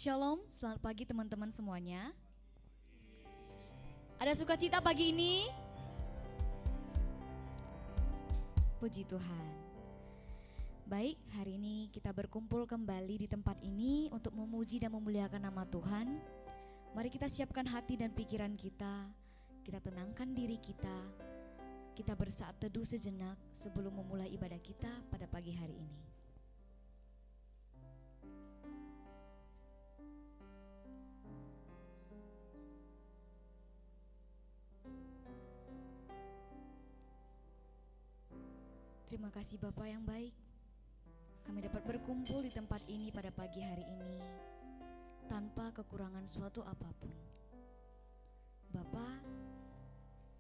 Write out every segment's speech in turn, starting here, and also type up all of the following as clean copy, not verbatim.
Shalom, selamat pagi teman-teman semuanya. Ada sukacita pagi ini? Puji Tuhan. Baik, hari ini kita berkumpul kembali di tempat ini untuk memuji dan memuliakan nama Tuhan. Mari kita siapkan hati dan pikiran kita tenangkan diri kita bersaat teduh sejenak sebelum memulai ibadah kita pada pagi hari ini. Terima kasih Bapa yang baik, kami dapat berkumpul di tempat ini pada pagi hari ini tanpa kekurangan suatu apapun. Bapa,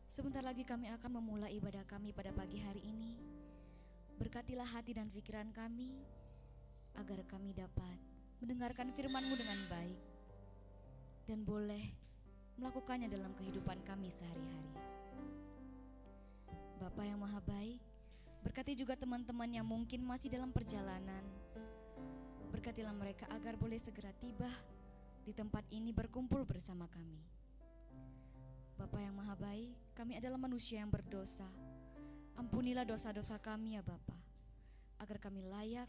sebentar lagi kami akan memulai ibadah kami pada pagi hari ini. Berkatilah hati dan pikiran kami agar kami dapat mendengarkan firman-Mu dengan baik dan boleh melakukannya dalam kehidupan kami sehari-hari. Bapa yang maha baik, berkati juga teman-teman yang mungkin masih dalam perjalanan. Berkatilah mereka agar boleh segera tiba di tempat ini berkumpul bersama kami. Bapa yang maha baik, kami adalah manusia yang berdosa. Ampunilah dosa-dosa kami ya Bapa, agar kami layak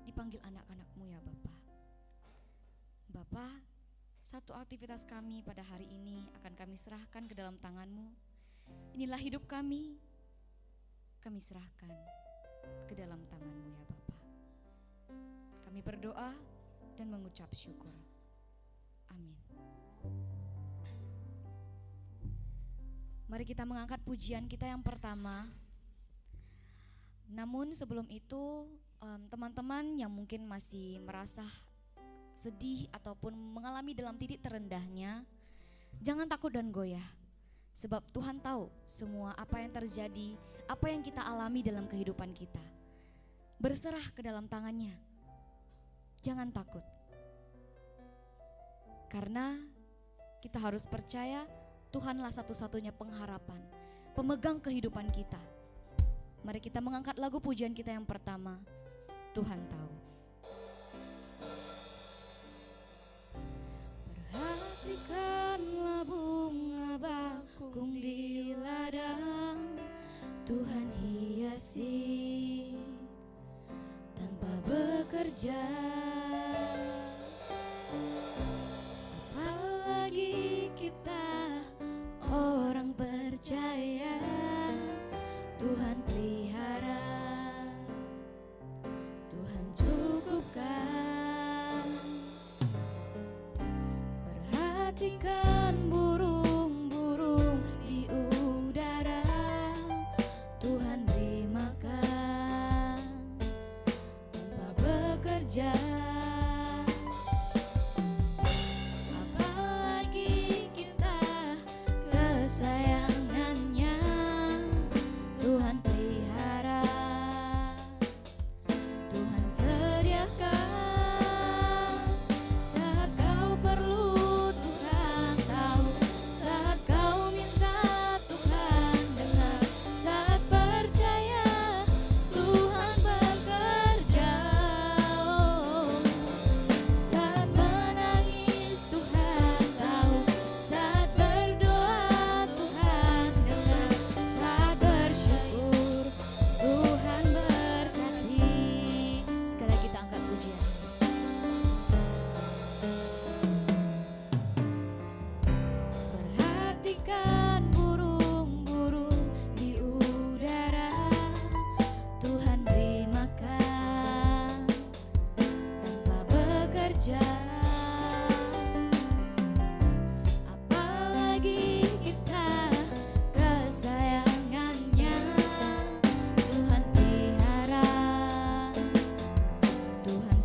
dipanggil anak-anak-Mu ya Bapa. Bapa, satu aktivitas kami pada hari ini akan kami serahkan ke dalam tangan-Mu. Inilah hidup kami serahkan ke dalam tangan-Mu ya Bapa. Kami berdoa dan mengucap syukur. Amin. Mari kita mengangkat pujian kita yang pertama. Namun sebelum itu, teman-teman yang mungkin masih merasa sedih ataupun mengalami dalam titik terendahnya, jangan takut dan goyah. Sebab Tuhan tahu semua apa yang terjadi, apa yang kita alami dalam kehidupan kita. Berserah ke dalam tangan-Nya. Jangan takut. Karena kita harus percaya Tuhanlah satu-satunya pengharapan, pemegang kehidupan kita. Mari kita mengangkat lagu pujian kita yang pertama, Tuhan tahu. Perhatikanlah bunga bakung di ladang, Tuhan hiasi tanpa bekerja. Apalagi kita orang percaya, Tuhan pelihara, Tuhan cukupkan. Perhatikan burung-burung di udara, Tuhan beri makan tanpa bekerja. Apalagi kita kesayangannya, Tuhan pelihara, Tuhan sediakan saat kau perlu. Tuhan tahu saat kau minta, Tuhan dengar. Saat percaya Tuhan bekerja. Saat menangis Tuhan tahu, saat berdoa Tuhan dengar. Saat bersyukur Tuhan berkati. Sekali lagi kita angkat pujian. Perhatikan burung-burung di udara, Tuhan beri makan tanpa bekerja. Apalagi kita kesayangannya, Tuhan pelihara, Tuhan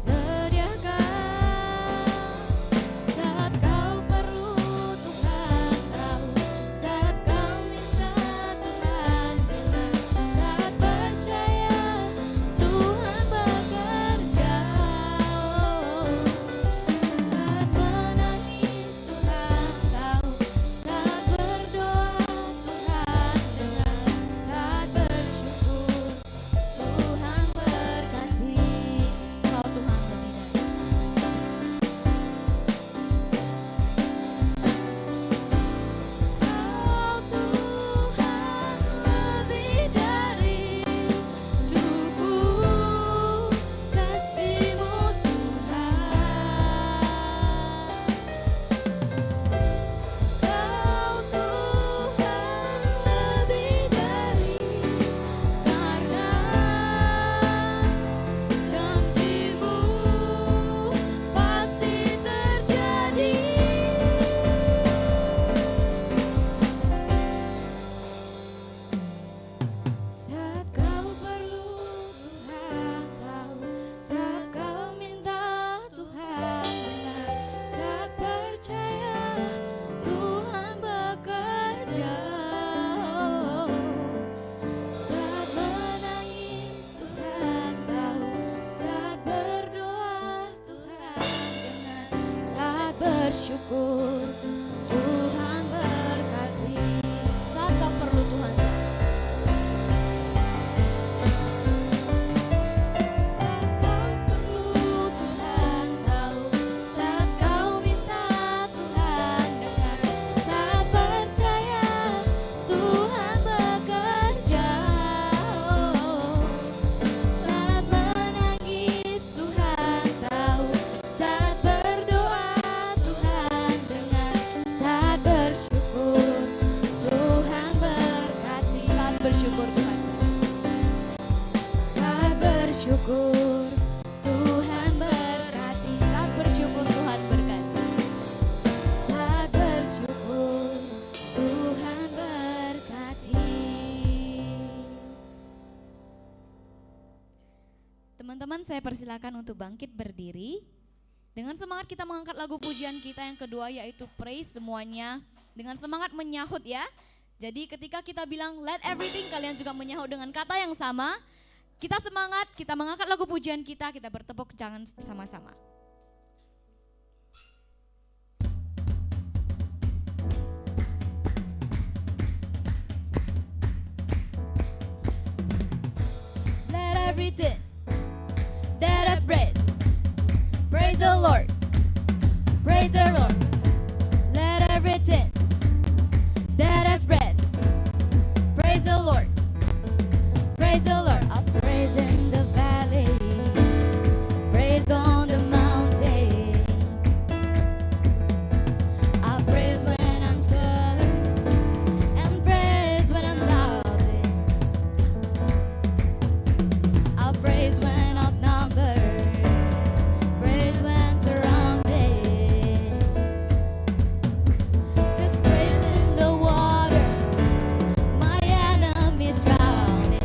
bersyukur, Tuhan berkati. Saat kau perlu Tuhan, saat kau perlu Tuhan tahu, saat kau minta Tuhan dengar, saat percaya Tuhan bekerja. Saat menangis Tuhan tahu, saat berdoa Tuhan dengar, saat bersyukur Tuhan berkati. Saat bersyukur Tuhan, saat bersyukur Tuhan berkati. Saat bersyukur Tuhan berkati. Saat bersyukur Tuhan berkati. Teman-teman, saya persilakan untuk bangkit berdiri. Dengan semangat kita mengangkat lagu pujian kita yang kedua, yaitu praise semuanya. Dengan semangat menyahut ya. Jadi ketika kita bilang let everything, kalian juga menyahut dengan kata yang sama. Kita semangat, kita mengangkat lagu pujian kita bertepuk tangan bersama-sama. Let everything that has breath praise the Lord, praise the Lord. Let everything that has breath praise the Lord, praise the Lord. I praise in the valley, praise on the mountain. I praise when I'm sure and praise when I'm doubting. I praise when outnumbered, praise when surrounded. 'Cause praise in the water, my enemies drowning.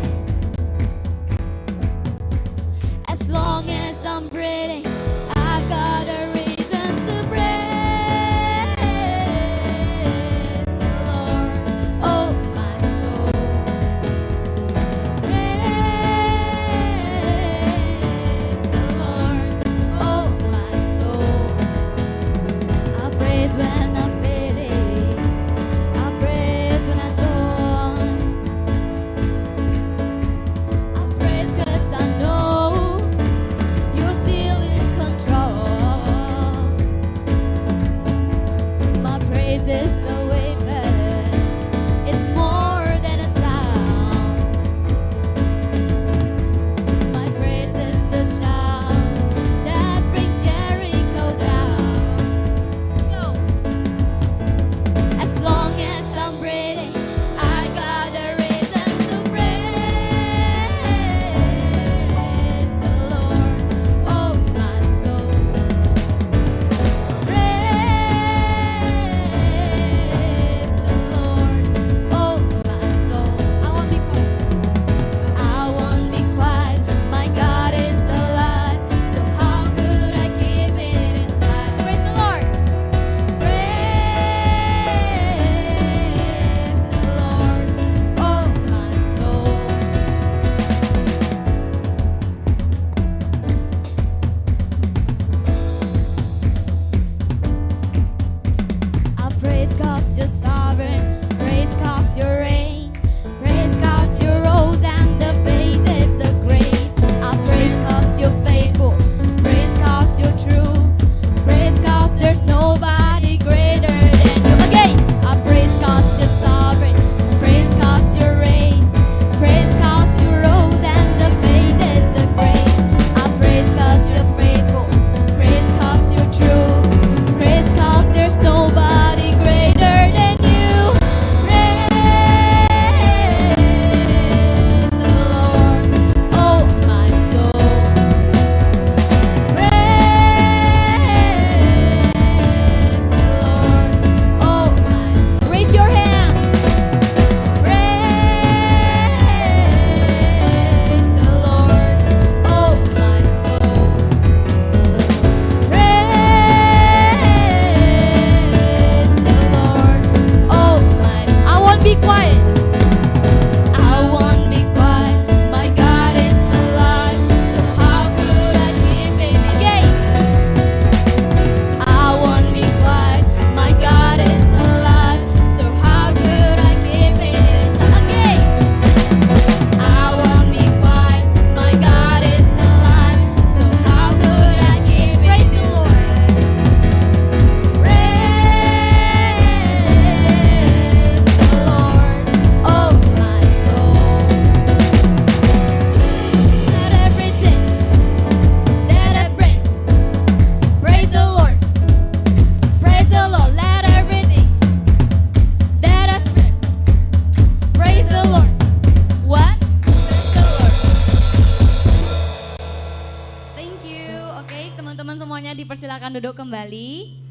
you. Oke, teman-teman semuanya dipersilakan duduk kembali.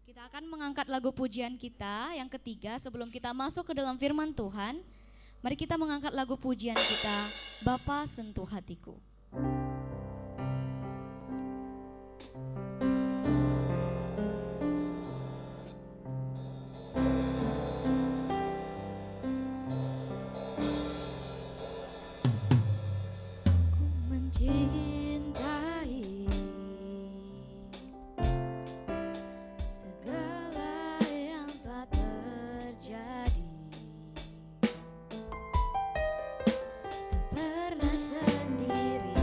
Kita akan mengangkat lagu pujian kita yang ketiga sebelum kita masuk ke dalam firman Tuhan. Mari kita mengangkat lagu pujian kita, Bapa Sentuh Hatiku. Mencintai segala yang telah terjadi, tak pernah sendiri.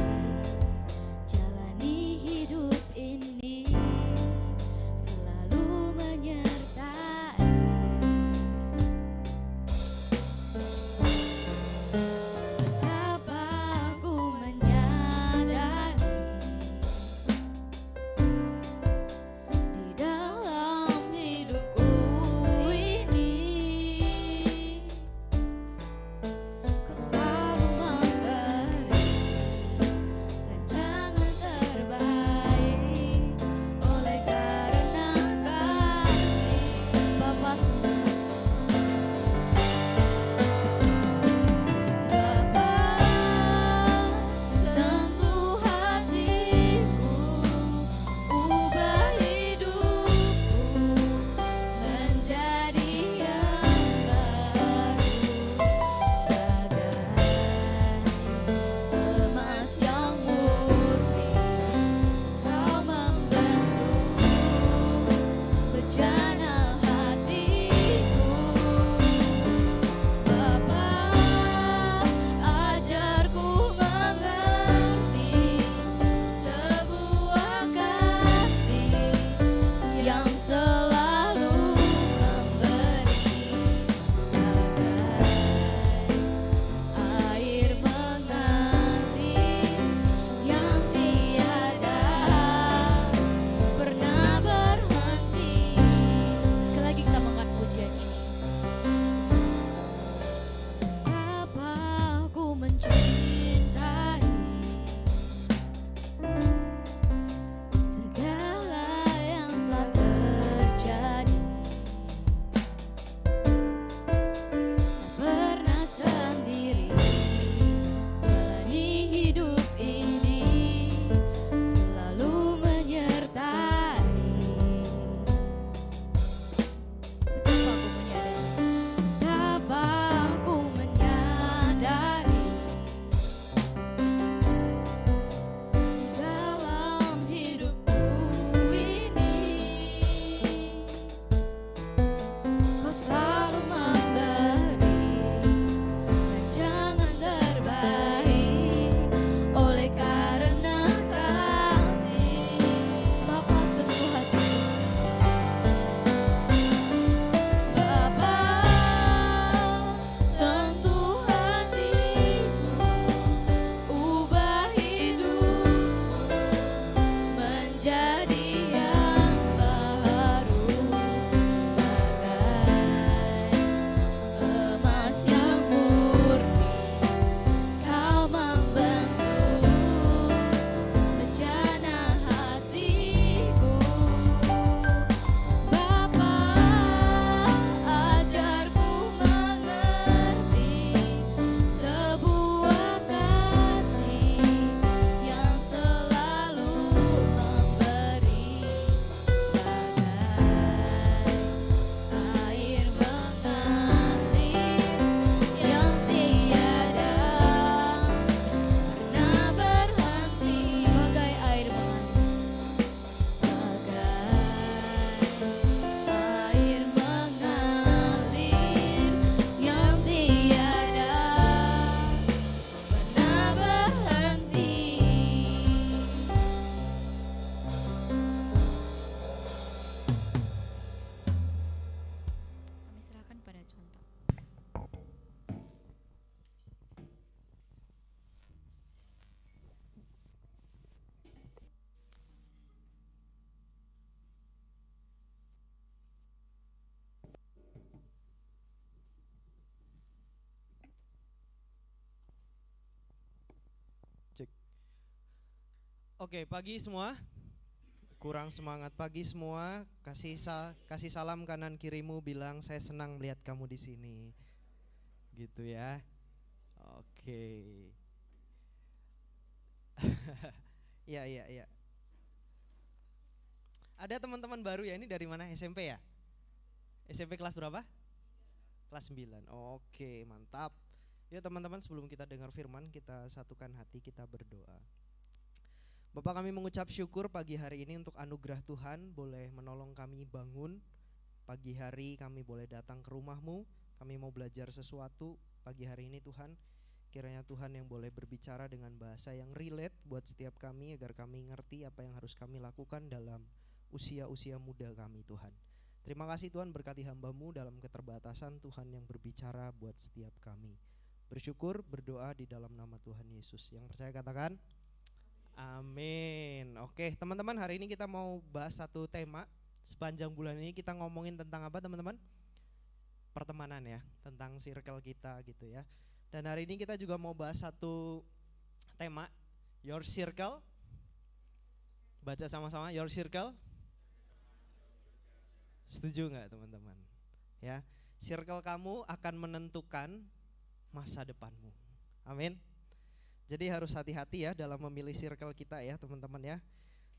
Oke, pagi semua. Kurang semangat pagi semua. Kasih salam kanan kirimu, bilang saya senang melihat kamu di sini. Gitu ya. Oke. Iya, iya, iya. Ada teman-teman baru ya, ini dari mana? SMP ya? SMP kelas berapa? Kelas 9. Oke, mantap. Ya teman-teman, sebelum kita dengar firman, kita satukan hati, kita berdoa. Bapak, kami mengucap syukur pagi hari ini untuk anugerah Tuhan boleh menolong kami bangun. Pagi hari kami boleh datang ke rumah-Mu. Kami mau belajar sesuatu pagi hari ini Tuhan. Kiranya Tuhan yang boleh berbicara dengan bahasa yang relate buat setiap kami, agar kami ngerti apa yang harus kami lakukan dalam usia-usia muda kami Tuhan. Terima kasih Tuhan, berkati hamba-Mu dalam keterbatasan, Tuhan yang berbicara buat setiap kami. Bersyukur, berdoa di dalam nama Tuhan Yesus. Yang percaya katakan amin. Oke teman-teman, hari ini kita mau bahas satu tema. Sepanjang bulan ini kita ngomongin tentang apa teman-teman? Pertemanan ya, tentang circle kita gitu ya. Dan hari ini kita juga mau bahas satu tema, your circle. Baca sama-sama, your circle. Setuju nggak teman-teman? Ya, circle kamu akan menentukan masa depanmu. Amin. Jadi harus hati-hati ya dalam memilih circle kita ya teman-teman ya.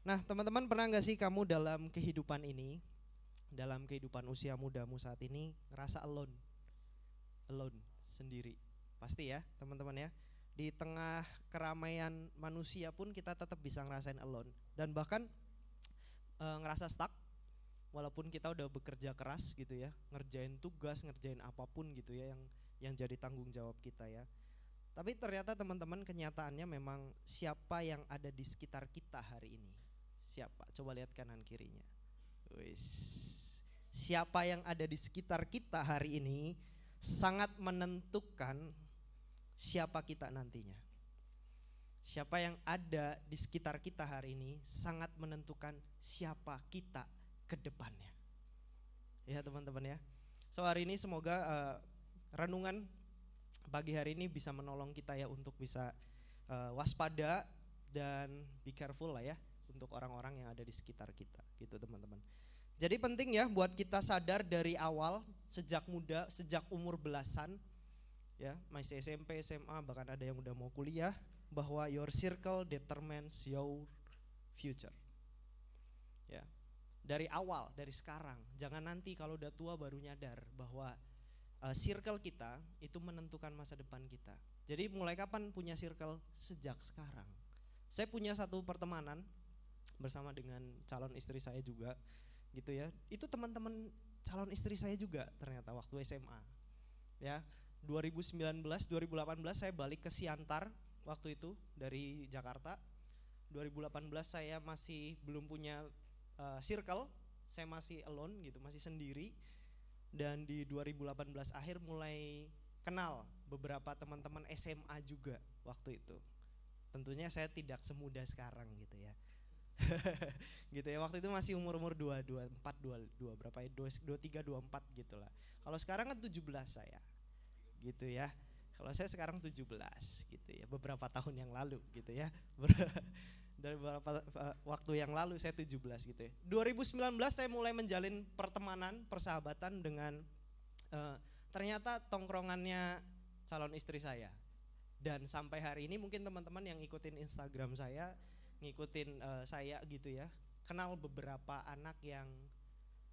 Nah teman-teman, pernah gak sih kamu dalam kehidupan ini, dalam kehidupan usia mudamu saat ini, ngerasa alone? Alone, sendiri. Pasti ya teman-teman ya. Di tengah keramaian manusia pun kita tetap bisa ngerasain alone. Dan bahkan ngerasa stuck, walaupun kita udah bekerja keras gitu ya, ngerjain tugas, ngerjain apapun gitu ya, yang jadi tanggung jawab kita ya. Tapi ternyata teman-teman, kenyataannya memang siapa yang ada di sekitar kita hari ini? Siapa? Coba lihat kanan kirinya. Wis. Siapa yang ada di sekitar kita hari ini sangat menentukan siapa kita nantinya. Siapa yang ada di sekitar kita hari ini sangat menentukan siapa kita ke depannya. Ya teman-teman ya. So hari ini semoga renungan pagi hari ini bisa menolong kita ya untuk bisa waspada dan be careful lah ya untuk orang-orang yang ada di sekitar kita gitu teman-teman. Jadi penting ya buat kita sadar dari awal, sejak muda, sejak umur belasan ya, masih SMP, SMA, bahkan ada yang udah mau kuliah, bahwa your circle determines your future. Ya. Dari awal, dari sekarang, jangan nanti kalau udah tua baru nyadar bahwa circle kita itu menentukan masa depan kita. Jadi mulai kapan punya circle? Sejak sekarang. Saya punya satu pertemanan bersama dengan calon istri saya juga gitu ya. Itu teman-teman calon istri saya juga ternyata waktu SMA. Ya, 2019, 2018 saya balik ke Siantar waktu itu dari Jakarta. 2018 saya masih belum punya circle, saya masih alone gitu, masih sendiri. Dan di 2018 akhir mulai kenal beberapa teman-teman SMA juga waktu itu. Tentunya saya tidak semuda sekarang gitu ya. Gitu ya, waktu itu masih umur-umur 24, 22 berapa ya, 23, 24 gitu lah. Kalau sekarang kan 17 saya gitu ya. Kalau saya sekarang 17 gitu ya, beberapa tahun yang lalu gitu ya. Dari beberapa waktu yang lalu saya 17 gitu ya. 2019 saya mulai menjalin pertemanan, persahabatan dengan ternyata tongkrongannya calon istri saya. Dan sampai hari ini mungkin teman-teman yang ngikutin Instagram saya, ngikutin saya gitu ya, kenal beberapa anak yang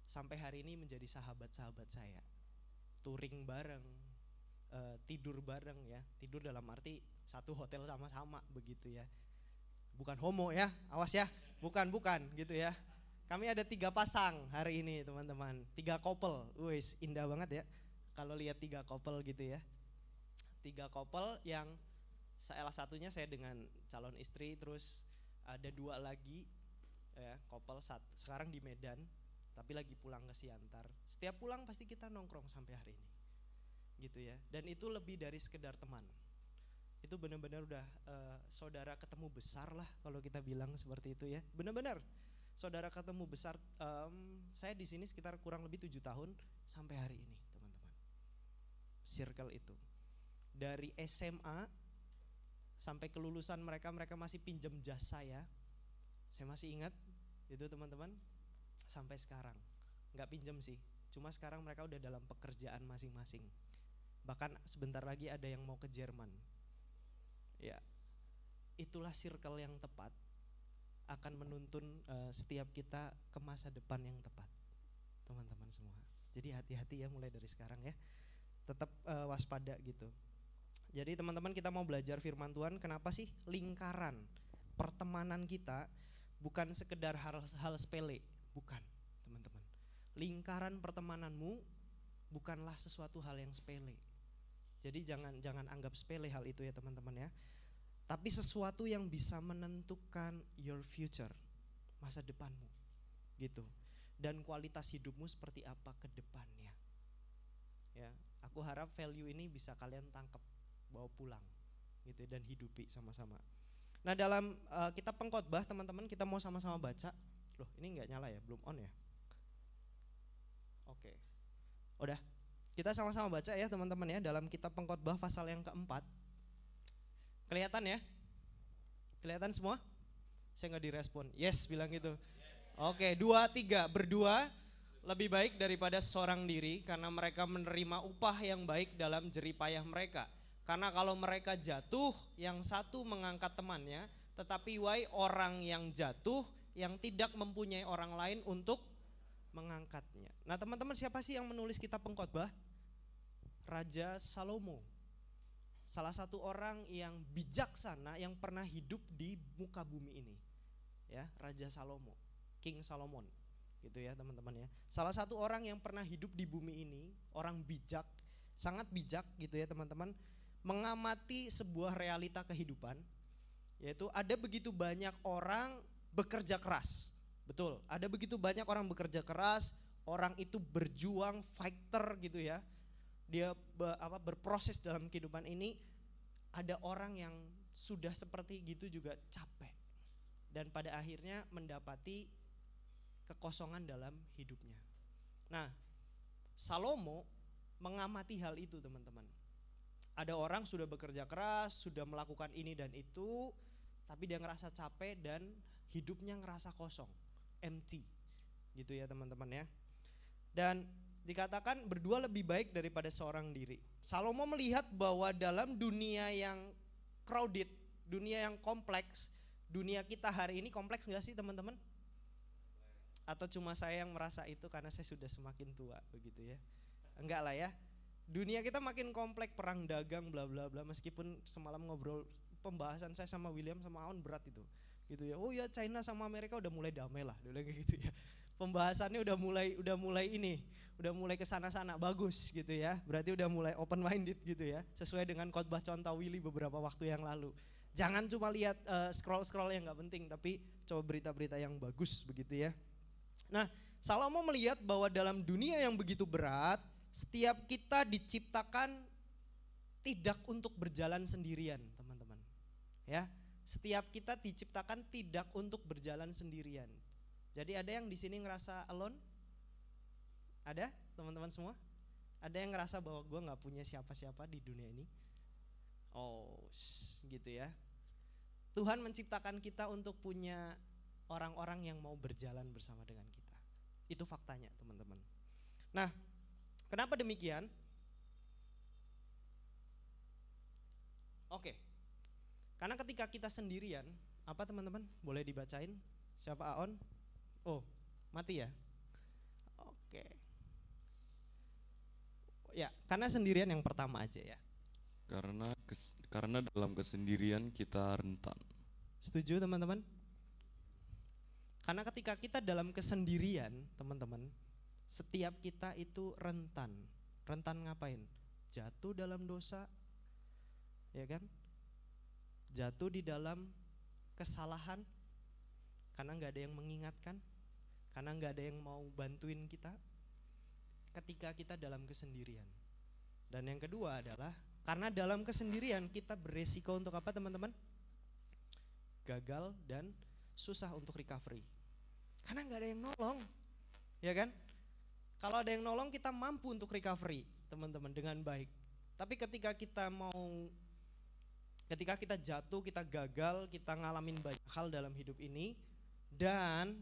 sampai hari ini menjadi sahabat-sahabat saya. Touring bareng, tidur bareng ya, tidur dalam arti satu hotel sama-sama begitu ya. Bukan homo ya, awas ya, bukan gitu ya. Kami ada 3 pasang hari ini teman-teman, 3 couple, wis indah banget ya. Kalau lihat 3 couple gitu ya, 3 couple yang salah satunya saya dengan calon istri, terus ada 2 lagi ya, couple sekarang di Medan, tapi lagi pulang ke Siantar. Setiap pulang pasti kita nongkrong sampai hari ini, gitu ya. Dan itu lebih dari sekedar teman. Itu benar-benar udah saudara ketemu besar lah kalau kita bilang seperti itu ya. Benar-benar saudara ketemu besar. Saya di sini sekitar kurang lebih 7 tahun sampai hari ini teman-teman. Circle itu dari SMA sampai kelulusan mereka masih pinjam jas saya Saya masih ingat itu teman-teman, sampai sekarang. Nggak pinjam sih, cuma sekarang mereka udah dalam pekerjaan masing-masing. Bahkan sebentar lagi ada yang mau ke Jerman. Ya, itulah circle yang tepat akan menuntun setiap kita ke masa depan yang tepat, teman-teman semua. Jadi hati-hati ya mulai dari sekarang ya, tetap waspada gitu. Jadi teman-teman, kita mau belajar firman Tuhan. Kenapa sih lingkaran pertemanan kita bukan sekedar hal sepele, bukan teman-teman. Lingkaran pertemananmu bukanlah sesuatu hal yang sepele. Jadi jangan anggap sepele hal itu ya teman-teman ya. Tapi sesuatu yang bisa menentukan your future, masa depanmu gitu. Dan kualitas hidupmu seperti apa ke depannya. Ya, aku harap value ini bisa kalian tangkap, bawa pulang gitu dan hidupi sama-sama. Nah, dalam kitab Pengkhotbah teman-teman, kita mau sama-sama baca. Loh, ini enggak nyala ya, belum on ya? Oke. Udah. Kita sama-sama baca ya teman-teman ya, dalam kitab Pengkhotbah pasal yang keempat. Kelihatan ya? Kelihatan semua? Saya nggak direspon. Yes, bilang gitu. Oke, 2, 3. Berdua lebih baik daripada seorang diri, karena mereka menerima upah yang baik dalam jeripayah mereka. Karena kalau mereka jatuh, yang satu mengangkat temannya, tetapi wahai orang yang jatuh, yang tidak mempunyai orang lain untuk mengangkatnya. Nah teman-teman, siapa sih yang menulis kitab Pengkhotbah? Raja Salomo. Salah satu orang yang bijaksana yang pernah hidup di muka bumi ini. Ya, Raja Salomo, King Solomon. Gitu ya teman-teman ya. Salah satu orang yang pernah hidup di bumi ini, orang bijak, sangat bijak gitu ya teman-teman, mengamati sebuah realita kehidupan, yaitu ada begitu banyak orang bekerja keras. Betul, ada begitu banyak orang bekerja keras, orang itu berjuang, fighter gitu ya. Dia berproses dalam kehidupan ini. Ada orang yang sudah seperti gitu juga capek dan pada akhirnya mendapati kekosongan dalam hidupnya. Nah, Salomo mengamati hal itu teman-teman. Ada orang sudah bekerja keras, sudah melakukan ini dan itu, tapi dia ngerasa capek dan hidupnya ngerasa kosong, empty gitu ya teman-teman ya. Dan dikatakan berdua lebih baik daripada seorang diri. Salomo melihat bahwa dalam dunia yang crowded, dunia yang kompleks, dunia kita hari ini kompleks gak sih teman-teman? Atau cuma saya yang merasa itu karena saya sudah semakin tua begitu ya? Enggak lah ya. Dunia kita makin kompleks, perang dagang bla bla bla, meskipun semalam ngobrol pembahasan saya sama William sama Aon berat itu. Gitu ya. Oh ya, China sama Amerika udah mulai damai lah, udah kayak gitu ya. Pembahasannya udah mulai kesana-sana, bagus gitu ya. Berarti udah mulai open minded gitu ya, sesuai dengan khotbah contoh Willy beberapa waktu yang lalu. Jangan cuma lihat scroll yang nggak penting, tapi coba berita-berita yang bagus begitu ya. Nah, Salomo melihat bahwa dalam dunia yang begitu berat, setiap kita diciptakan tidak untuk berjalan sendirian, teman-teman. Ya, setiap kita diciptakan tidak untuk berjalan sendirian. Jadi ada yang di sini ngerasa alone? Ada teman-teman semua? Ada yang ngerasa bahwa gue gak punya siapa-siapa di dunia ini? Oh gitu ya. Tuhan menciptakan kita untuk punya orang-orang yang mau berjalan bersama dengan kita. Itu faktanya teman-teman. Nah, kenapa demikian? Oke. Karena ketika kita sendirian, apa teman-teman? Boleh dibacain? Siapa Aon? Oh, mati ya? Oke. Ya, karena sendirian yang pertama aja ya. Karena dalam kesendirian kita rentan. Setuju teman-teman? Karena ketika kita dalam kesendirian, teman-teman, setiap kita itu rentan. Rentan ngapain? Jatuh dalam dosa, ya kan? Jatuh di dalam kesalahan, karena gak ada yang mengingatkan, karena gak ada yang mau bantuin kita ketika kita dalam kesendirian. Dan yang kedua adalah karena dalam kesendirian kita beresiko untuk apa teman-teman? Gagal dan susah untuk recovery. Karena gak ada yang nolong, ya kan? Kalau ada yang nolong kita mampu untuk recovery teman-teman dengan baik. Tapi ketika kita jatuh, kita gagal, kita ngalamin banyak hal dalam hidup ini, dan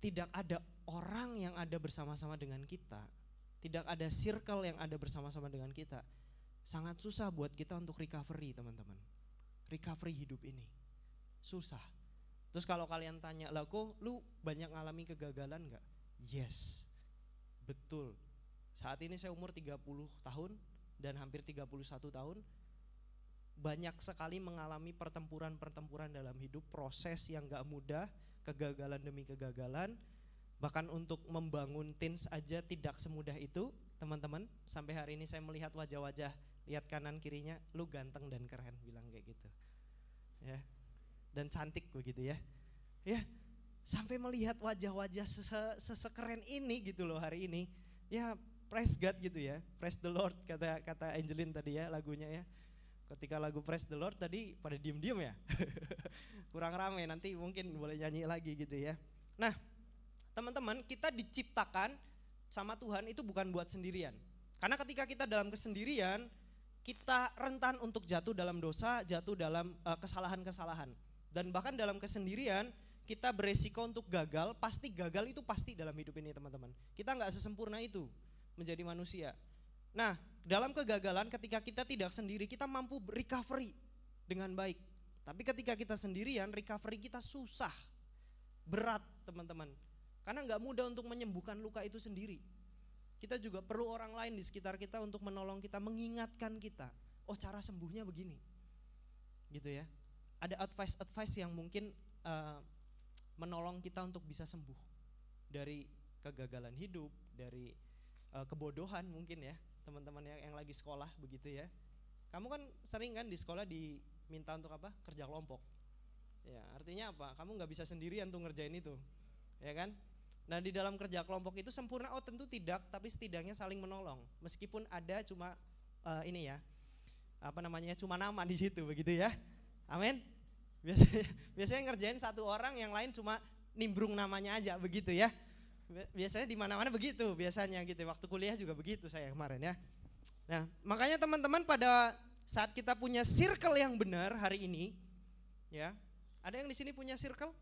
tidak ada orang yang ada bersama-sama dengan kita, tidak ada circle yang ada bersama-sama dengan kita, sangat susah buat kita untuk recovery, teman-teman. Recovery hidup ini susah. Terus kalau kalian tanya, lah kok lu banyak ngalami kegagalan gak? Yes, betul. Saat ini saya umur 30 tahun dan hampir 31 tahun. Banyak sekali mengalami pertempuran-pertempuran dalam hidup, proses yang gak mudah, kegagalan demi kegagalan. Bahkan untuk membangun teens aja tidak semudah itu, teman-teman. Sampai hari ini saya melihat wajah-wajah, lihat kanan kirinya, lu ganteng dan keren, bilang kayak gitu. Ya. Dan cantik begitu ya. Ya, sampai melihat wajah-wajah sesekeren ini gitu loh hari ini. Ya, praise God gitu ya. Praise the Lord kata Angelin tadi ya lagunya ya. Ketika lagu Praise the Lord tadi pada diem-diem ya. Kurang rame, nanti mungkin boleh nyanyi lagi gitu ya. Nah, teman-teman, kita diciptakan sama Tuhan itu bukan buat sendirian. Karena ketika kita dalam kesendirian, kita rentan untuk jatuh dalam dosa, jatuh dalam kesalahan-kesalahan. Dan bahkan dalam kesendirian, kita beresiko untuk gagal, pasti gagal itu pasti dalam hidup ini, teman-teman. Kita gak sesempurna itu menjadi manusia. Nah, dalam kegagalan ketika kita tidak sendiri, kita mampu recovery dengan baik. Tapi ketika kita sendirian, recovery kita susah, berat, teman-teman. Karena gak mudah untuk menyembuhkan luka itu sendiri. Kita juga perlu orang lain di sekitar kita untuk menolong kita, mengingatkan kita, oh cara sembuhnya begini, gitu ya. Ada advice yang mungkin menolong kita untuk bisa sembuh dari kegagalan hidup, dari kebodohan mungkin ya, teman-teman yang lagi sekolah begitu ya. Kamu kan sering kan di sekolah diminta untuk apa? Kerja kelompok. Ya, artinya apa? Kamu nggak bisa sendirian tuh ngerjain itu, ya kan? Nah di dalam kerja kelompok itu sempurna? Oh tentu tidak, tapi setidaknya saling menolong. Meskipun ada cuma ini ya, apa namanya? Cuma nama di situ begitu ya. Amin. Biasanya ngerjain satu orang, yang lain cuma nimbrung namanya aja begitu ya. Biasanya di mana-mana begitu biasanya gitu. Waktu kuliah juga begitu saya kemarin ya. Nah, makanya teman-teman pada saat kita punya circle yang benar hari ini ya. Ada yang di sini punya circle?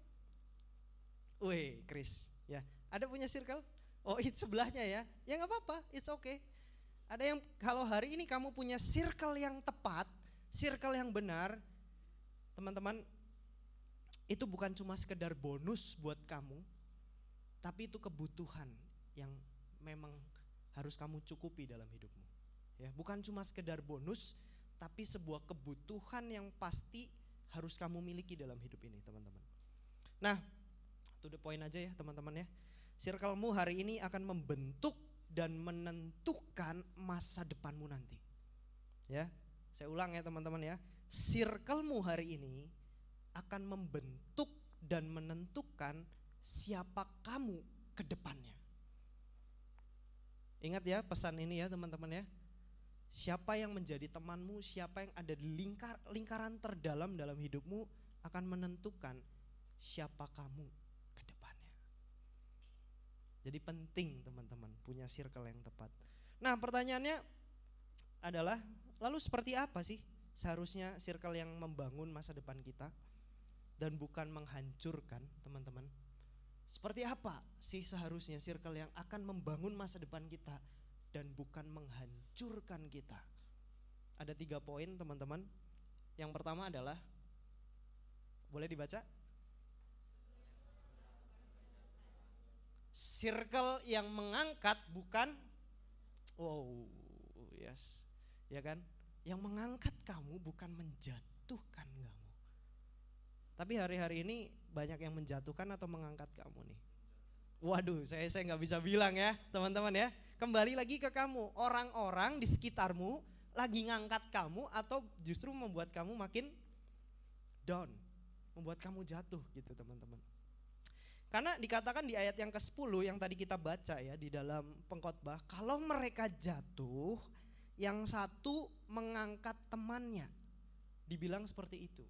Wih, Chris, ya. Ada punya circle? Oh, itu sebelahnya ya. Ya enggak apa-apa, it's okay. Ada yang kalau hari ini kamu punya circle yang tepat, circle yang benar, teman-teman, itu bukan cuma sekedar bonus buat kamu, tapi itu kebutuhan yang memang harus kamu cukupi dalam hidupmu. Ya, bukan cuma sekedar bonus, tapi sebuah kebutuhan yang pasti harus kamu miliki dalam hidup ini, teman-teman. Nah, to the point aja ya, teman-teman ya. Circle-mu hari ini akan membentuk dan menentukan masa depanmu nanti. Ya, saya ulang ya, teman-teman ya. Circle-mu hari ini akan membentuk dan menentukan siapa kamu ke depannya. Ingat ya pesan ini ya teman-teman ya. Siapa yang menjadi temanmu, siapa yang ada di lingkaran terdalam dalam hidupmu akan menentukan siapa kamu ke depannya. Jadi penting teman-teman punya circle yang tepat. Nah pertanyaannya adalah, lalu seperti apa sih seharusnya circle yang membangun masa depan kita dan bukan menghancurkan, teman-teman? Seperti apa sih seharusnya circle yang akan membangun masa depan kita dan bukan menghancurkan kita? Ada 3 poin, teman-teman. Yang pertama adalah, boleh dibaca? Circle yang mengangkat bukan, yes, ya kan? Yang mengangkat kamu bukan menjatuhkan kamu. Tapi hari-hari ini banyak yang menjatuhkan atau mengangkat kamu nih. Waduh, saya nggak bisa bilang ya, teman-teman ya. Kembali lagi ke kamu, orang-orang di sekitarmu lagi ngangkat kamu atau justru membuat kamu makin down, membuat kamu jatuh gitu, teman-teman. Karena dikatakan di ayat yang ke-10 yang tadi kita baca ya di dalam Pengkhotbah, kalau mereka jatuh, yang satu mengangkat temannya. Dibilang seperti itu.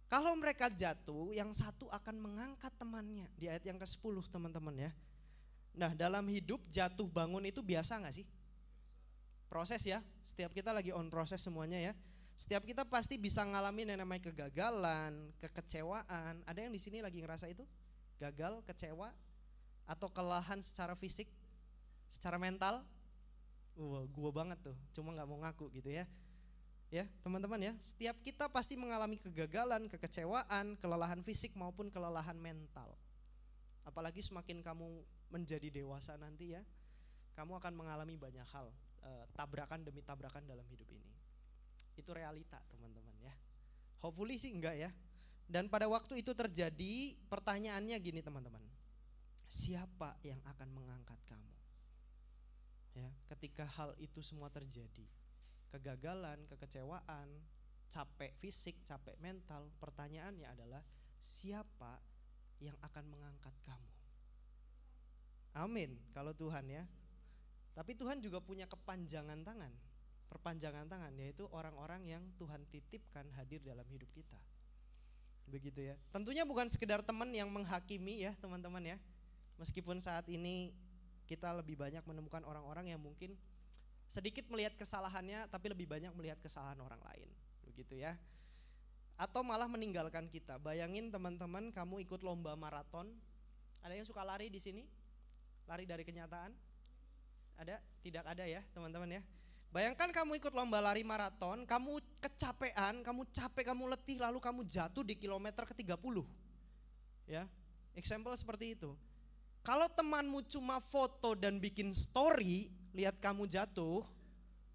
Kalau mereka jatuh, yang satu akan mengangkat temannya. Di ayat yang ke-10 teman-teman ya. Nah dalam hidup jatuh bangun itu biasa gak sih? Proses ya, setiap kita lagi on proses semuanya ya. Setiap kita pasti bisa ngalamin yang namanya kegagalan, kekecewaan. Ada yang di sini lagi ngerasa itu? Gagal, kecewa, atau kelelahan secara fisik, secara mental? Gua banget tuh, cuma nggak mau ngaku gitu ya. Ya teman-teman ya, setiap kita pasti mengalami kegagalan, kekecewaan, kelelahan fisik maupun kelelahan mental. Apalagi semakin kamu menjadi dewasa nanti ya, kamu akan mengalami banyak hal, tabrakan demi tabrakan dalam hidup ini. Itu realita teman-teman ya. Hopefully sih enggak ya. Dan pada waktu itu terjadi, pertanyaannya gini teman-teman, siapa yang akan mengangkat kamu? Ya, ketika hal itu semua terjadi, kegagalan, kekecewaan, capek fisik, capek mental, pertanyaannya adalah siapa yang akan mengangkat kamu? Amin, kalau Tuhan ya. Tapi Tuhan juga punya kepanjangan tangan, perpanjangan tangan, yaitu orang-orang yang Tuhan titipkan hadir dalam hidup kita. Begitu ya. Tentunya bukan sekedar teman yang menghakimi ya teman-teman ya. Meskipun saat ini kita lebih banyak menemukan orang-orang yang mungkin sedikit melihat kesalahannya tapi lebih banyak melihat kesalahan orang lain, begitu ya. Atau malah meninggalkan kita. Bayangin teman-teman, kamu ikut lomba maraton. Ada yang suka lari di sini? Lari dari kenyataan? Ada? Tidak ada ya teman-teman ya. Bayangkan kamu ikut lomba lari maraton, kamu kecapean, kamu capek, kamu letih, lalu kamu jatuh di kilometer ke-30. Ya, example seperti itu. Kalau temanmu cuma foto dan bikin story, lihat kamu jatuh,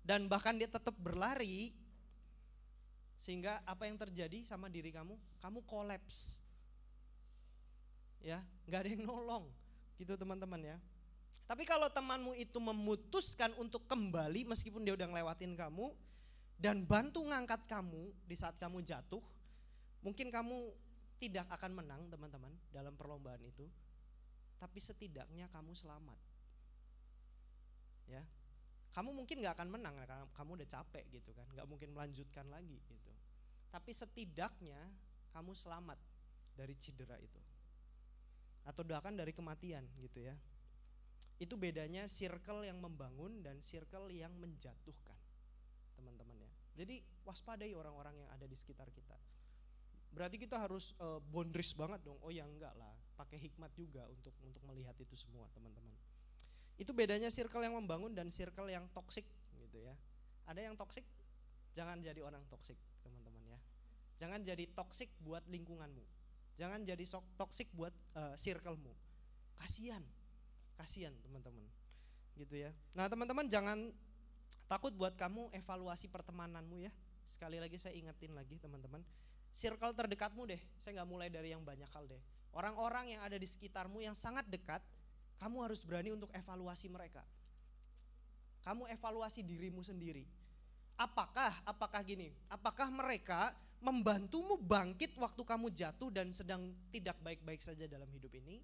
dan bahkan dia tetap berlari, sehingga apa yang terjadi sama diri kamu? Kamu kolaps. Ya, gak ada yang nolong, gitu teman-teman ya. Tapi kalau temanmu itu memutuskan untuk kembali meskipun dia udah ngelewatin kamu dan bantu ngangkat kamu di saat kamu jatuh, mungkin kamu tidak akan menang teman-teman dalam perlombaan itu, tapi setidaknya kamu selamat. Ya, kamu mungkin gak akan menang karena kamu udah capek gitu kan, gak mungkin melanjutkan lagi gitu. Tapi setidaknya kamu selamat dari cedera itu, atau bahkan dari kematian gitu ya. Itu bedanya circle yang membangun dan circle yang menjatuhkan teman-teman ya. Jadi waspadai orang-orang yang ada di sekitar kita. Berarti kita harus boundaries banget dong. Oh ya enggak lah, pakai hikmat juga untuk melihat itu semua teman-teman. Itu bedanya circle yang membangun dan circle yang toksik gitu ya. Ada yang toksik, jangan jadi orang toksik teman-teman ya. Jangan jadi toksik buat lingkunganmu. Jangan jadi toksik buat circlemu. Kasian teman-teman gitu ya. Nah teman-teman jangan takut buat kamu evaluasi pertemananmu ya. Sekali lagi saya ingetin lagi teman-teman, circle terdekatmu deh. Saya gak mulai dari yang banyak hal deh. Orang-orang yang ada di sekitarmu yang sangat dekat, kamu harus berani untuk evaluasi mereka. Kamu evaluasi dirimu sendiri. Apakah gini, apakah mereka membantumu bangkit waktu kamu jatuh dan sedang tidak baik-baik saja dalam hidup ini?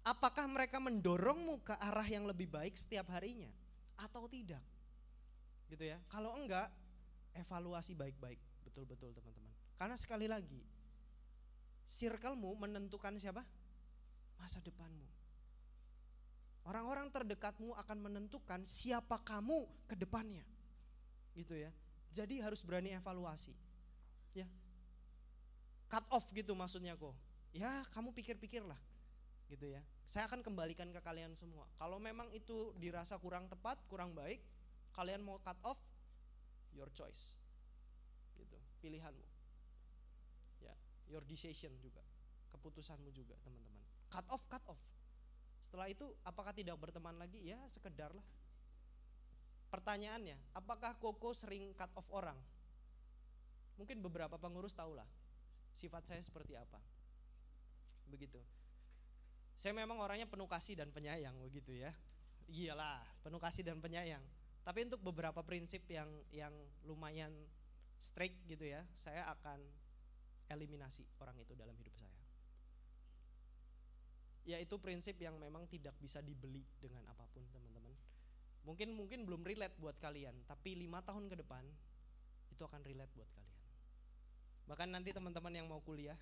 Apakah mereka mendorongmu ke arah yang lebih baik setiap harinya atau tidak? Gitu ya. Kalau enggak, evaluasi baik-baik, betul-betul teman-teman. Karena sekali lagi, circlemu menentukan siapa? Masa depanmu. Orang-orang terdekatmu akan menentukan siapa kamu ke depannya. Gitu ya. Jadi harus berani evaluasi. Ya. Cut off gitu maksudnya kok. Ya, kamu pikir-pikirlah. Gitu ya. Saya akan kembalikan ke kalian semua. Kalau memang itu dirasa kurang tepat, kurang baik, kalian mau cut off, your choice. Gitu, pilihanmu. Ya, your decision juga. Keputusanmu juga, teman-teman. Cut off. Setelah itu apakah tidak berteman lagi? Ya, sekedar lah. Pertanyaannya, apakah Koko sering cut off orang? Mungkin beberapa pengurus tahulah sifat saya seperti apa. Begitu. Saya memang orangnya penuh kasih dan penyayang begitu ya. Iyalah, penuh kasih dan penyayang. Tapi untuk beberapa prinsip yang lumayan strict gitu ya, saya akan eliminasi orang itu dalam hidup saya. Yaitu prinsip yang memang tidak bisa dibeli dengan apapun teman-teman. Mungkin belum relate buat kalian, tapi 5 tahun ke depan itu akan relate buat kalian. Bahkan nanti teman-teman yang mau kuliah,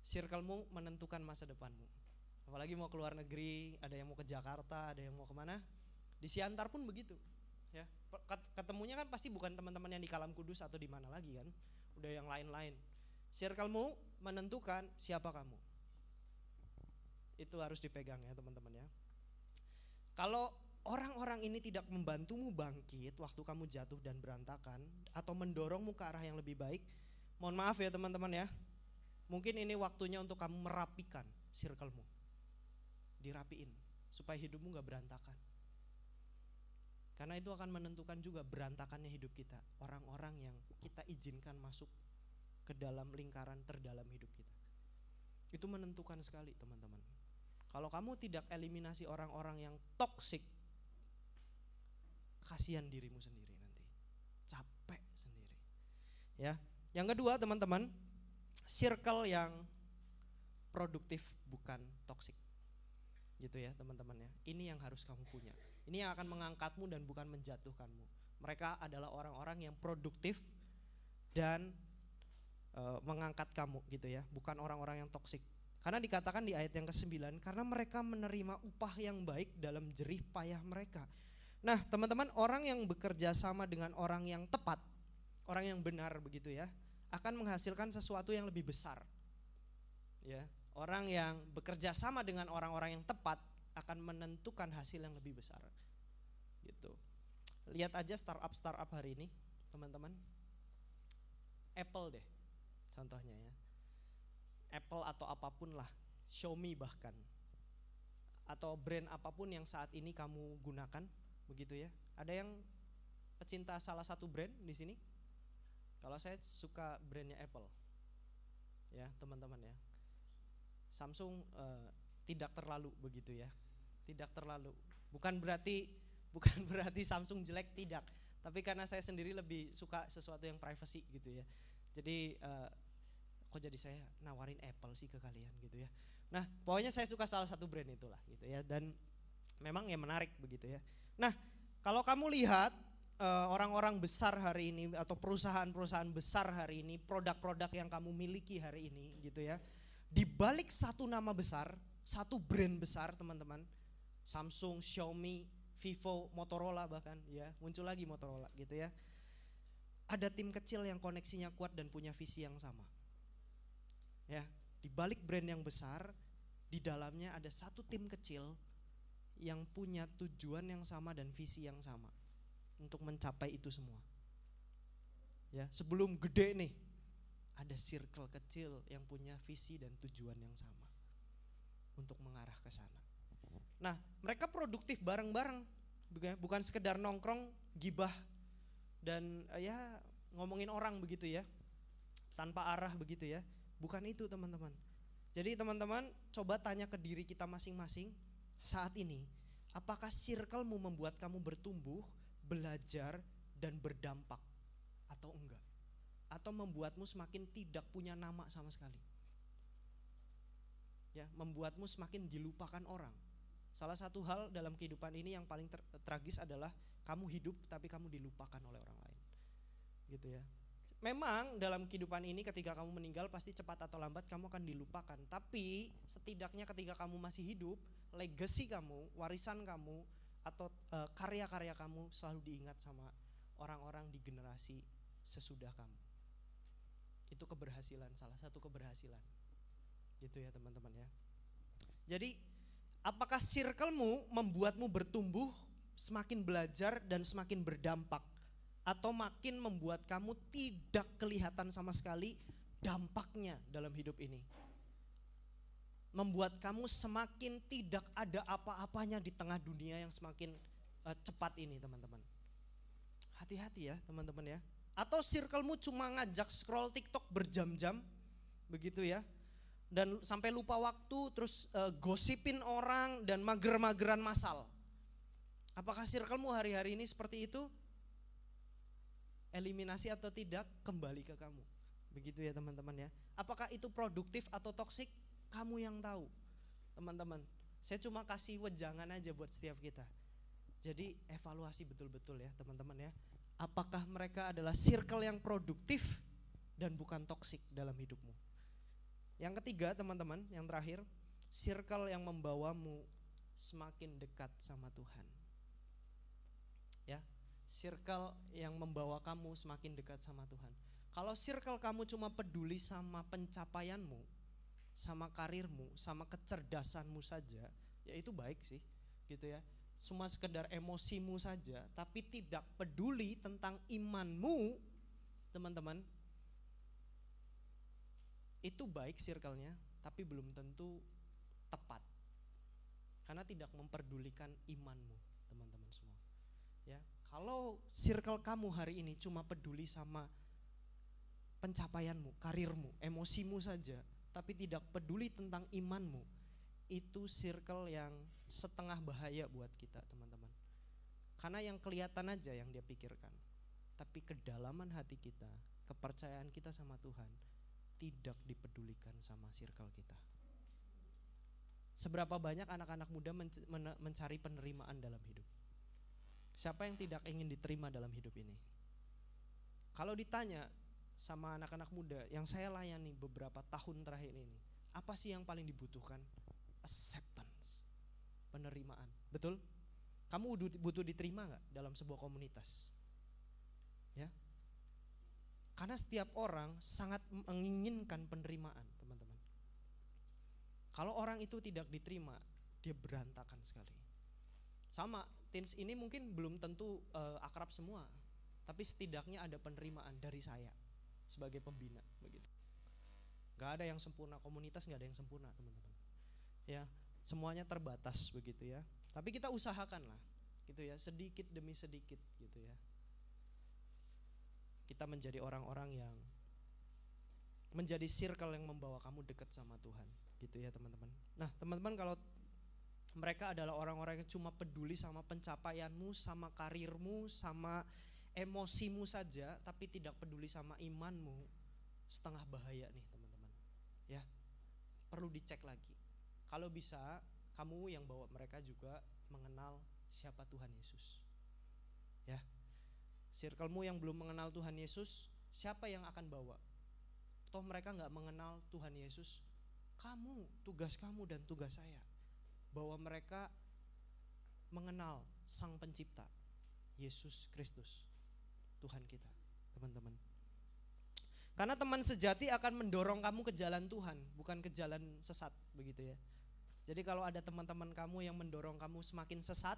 circlemu menentukan masa depanmu. Apalagi mau ke luar negeri, ada yang mau ke Jakarta, ada yang mau kemana. Di Siantar pun begitu. Ya, ketemunya kan pasti bukan teman-teman yang di Kalam Kudus atau di mana lagi kan, udah yang lain-lain. Circle-mu menentukan siapa kamu. Itu harus dipegang ya teman-teman ya. Kalau orang-orang ini tidak membantumu bangkit waktu kamu jatuh dan berantakan, atau mendorongmu ke arah yang lebih baik, mohon maaf ya teman-teman ya, mungkin ini waktunya untuk kamu merapikan circle-mu. Dirapiin supaya hidupmu gak berantakan. Karena itu akan menentukan juga berantakannya hidup kita. Orang-orang yang kita izinkan masuk ke dalam lingkaran terdalam hidup kita. Itu menentukan sekali teman-teman. Kalau kamu tidak eliminasi orang-orang yang toksik, kasihan dirimu sendiri nanti. Capek sendiri. Ya. Yang kedua teman-teman, circle yang produktif bukan toksik. Gitu ya teman-teman ya. Ini yang harus kamu punya. Ini yang akan mengangkatmu dan bukan menjatuhkanmu. Mereka adalah orang-orang yang produktif dan mengangkat kamu gitu ya, bukan orang-orang yang toksik. Karena dikatakan di ayat yang ke-9, karena mereka menerima upah yang baik dalam jerih payah mereka. Nah teman-teman, orang yang bekerja sama dengan orang yang tepat, orang yang benar begitu ya, akan menghasilkan sesuatu yang lebih besar. Ya, orang yang bekerja sama dengan orang-orang yang tepat akan menentukan hasil yang lebih besar. Gitu. Lihat aja startup hari ini, teman-teman. Apple deh, contohnya ya. Apple atau apapun lah, Xiaomi bahkan, atau brand apapun yang saat ini kamu gunakan, begitu ya. Ada yang pecinta salah satu brand di sini? Kalau saya suka brandnya Apple, ya teman-teman ya. Samsung tidak terlalu begitu ya, tidak terlalu. Bukan berarti Samsung jelek, tidak. Tapi karena saya sendiri lebih suka sesuatu yang privacy gitu ya. Jadi kok jadi saya nawarin Apple sih ke kalian gitu ya. Nah pokoknya saya suka salah satu brand itulah gitu ya, dan memang ya menarik begitu ya. Nah kalau kamu lihat orang-orang besar hari ini atau perusahaan-perusahaan besar hari ini, produk-produk yang kamu miliki hari ini gitu ya, di balik satu nama besar, satu brand besar teman-teman, Samsung, Xiaomi, Vivo, Motorola bahkan ya, muncul lagi Motorola gitu ya. Ada tim kecil yang koneksinya kuat dan punya visi yang sama. Ya, di balik brand yang besar, di dalamnya ada satu tim kecil yang punya tujuan yang sama dan visi yang sama untuk mencapai itu semua. Ya, sebelum gede nih, ada circle kecil yang punya visi dan tujuan yang sama untuk mengarah ke sana. Nah, mereka produktif bareng-bareng, bukan sekedar nongkrong, gibah dan ya ngomongin orang begitu ya, tanpa arah begitu ya. Bukan itu teman-teman. Jadi teman-teman coba tanya ke diri kita masing-masing saat ini, apakah circle-mu membuat kamu bertumbuh, belajar dan berdampak atau enggak? Atau membuatmu semakin tidak punya nama sama sekali? Ya, membuatmu semakin dilupakan orang. Salah satu hal dalam kehidupan ini yang paling tragis adalah kamu hidup tapi kamu dilupakan oleh orang lain. Gitu ya. Memang dalam kehidupan ini ketika kamu meninggal pasti cepat atau lambat kamu akan dilupakan. Tapi setidaknya ketika kamu masih hidup, legacy kamu, warisan kamu atau karya-karya kamu selalu diingat sama orang-orang di generasi sesudah kamu. Itu keberhasilan, salah satu keberhasilan. Gitu ya teman-teman ya. Jadi apakah circle-mu membuatmu bertumbuh, semakin belajar dan semakin berdampak, atau makin membuat kamu tidak kelihatan sama sekali dampaknya dalam hidup ini? Membuat kamu semakin tidak ada apa-apanya di tengah dunia yang semakin cepat ini teman-teman. Hati-hati ya teman-teman ya. Atau circle-mu cuma ngajak scroll TikTok berjam-jam begitu ya, dan sampai lupa waktu, terus gosipin orang dan mager-mageran masal. Apakah circle-mu hari-hari ini seperti itu? Eliminasi atau tidak, kembali ke kamu. Begitu ya teman-teman ya. Apakah itu produktif atau toksik? Kamu yang tahu teman-teman. Saya cuma kasih wejangan aja buat setiap kita. Jadi evaluasi betul-betul ya teman-teman ya. Apakah mereka adalah circle yang produktif dan bukan toksik dalam hidupmu? Yang ketiga teman-teman, yang terakhir, circle yang membawamu semakin dekat sama Tuhan. Ya, circle yang membawa kamu semakin dekat sama Tuhan. Kalau circle kamu cuma peduli sama pencapaianmu, sama karirmu, sama kecerdasanmu saja, ya itu baik sih, gitu ya. Cuma sekedar emosimu saja, tapi tidak peduli tentang imanmu, teman-teman. Itu baik circle-nya, tapi belum tentu tepat. Karena tidak memperdulikan imanmu, teman-teman semua. Ya, kalau circle kamu hari ini cuma peduli sama pencapaianmu, karirmu, emosimu saja, tapi tidak peduli tentang imanmu, itu circle yang setengah bahaya buat kita, teman-teman. Karena yang kelihatan aja yang dia pikirkan, tapi kedalaman hati kita, kepercayaan kita sama Tuhan tidak dipedulikan sama circle kita. Seberapa banyak anak-anak muda mencari penerimaan dalam hidup? Siapa yang tidak ingin diterima dalam hidup ini? Kalau ditanya sama anak-anak muda yang saya layani beberapa tahun terakhir ini, apa sih yang paling dibutuhkan? Acceptance, penerimaan. Betul? Kamu butuh diterima gak dalam sebuah komunitas? Ya. Karena setiap orang sangat menginginkan penerimaan, teman-teman. Kalau orang itu tidak diterima, dia berantakan sekali. Sama, teens ini mungkin belum tentu akrab semua, tapi setidaknya ada penerimaan dari saya sebagai pembina, begitu. Gak ada yang sempurna, komunitas gak ada yang sempurna, teman-teman. Ya, semuanya terbatas begitu ya. Tapi kita usahakan lah, gitu ya, sedikit demi sedikit, gitu ya. Kita menjadi orang-orang yang menjadi circle yang membawa kamu dekat sama Tuhan, gitu ya teman-teman. Nah teman-teman, kalau mereka adalah orang-orang yang cuma peduli sama pencapaianmu, sama karirmu, sama emosimu saja, tapi tidak peduli sama imanmu, setengah bahaya nih teman-teman. Ya, perlu dicek lagi. Kalau bisa, kamu yang bawa mereka juga mengenal siapa Tuhan Yesus. Ya, circlemu yang belum mengenal Tuhan Yesus, siapa yang akan bawa? Toh mereka gak mengenal Tuhan Yesus. Kamu, tugas kamu dan tugas saya, bahwa mereka mengenal Sang Pencipta, Yesus Kristus, Tuhan kita, teman-teman. Karena teman sejati akan mendorong kamu ke jalan Tuhan, bukan ke jalan sesat, begitu ya. Jadi kalau ada teman-teman kamu yang mendorong kamu semakin sesat,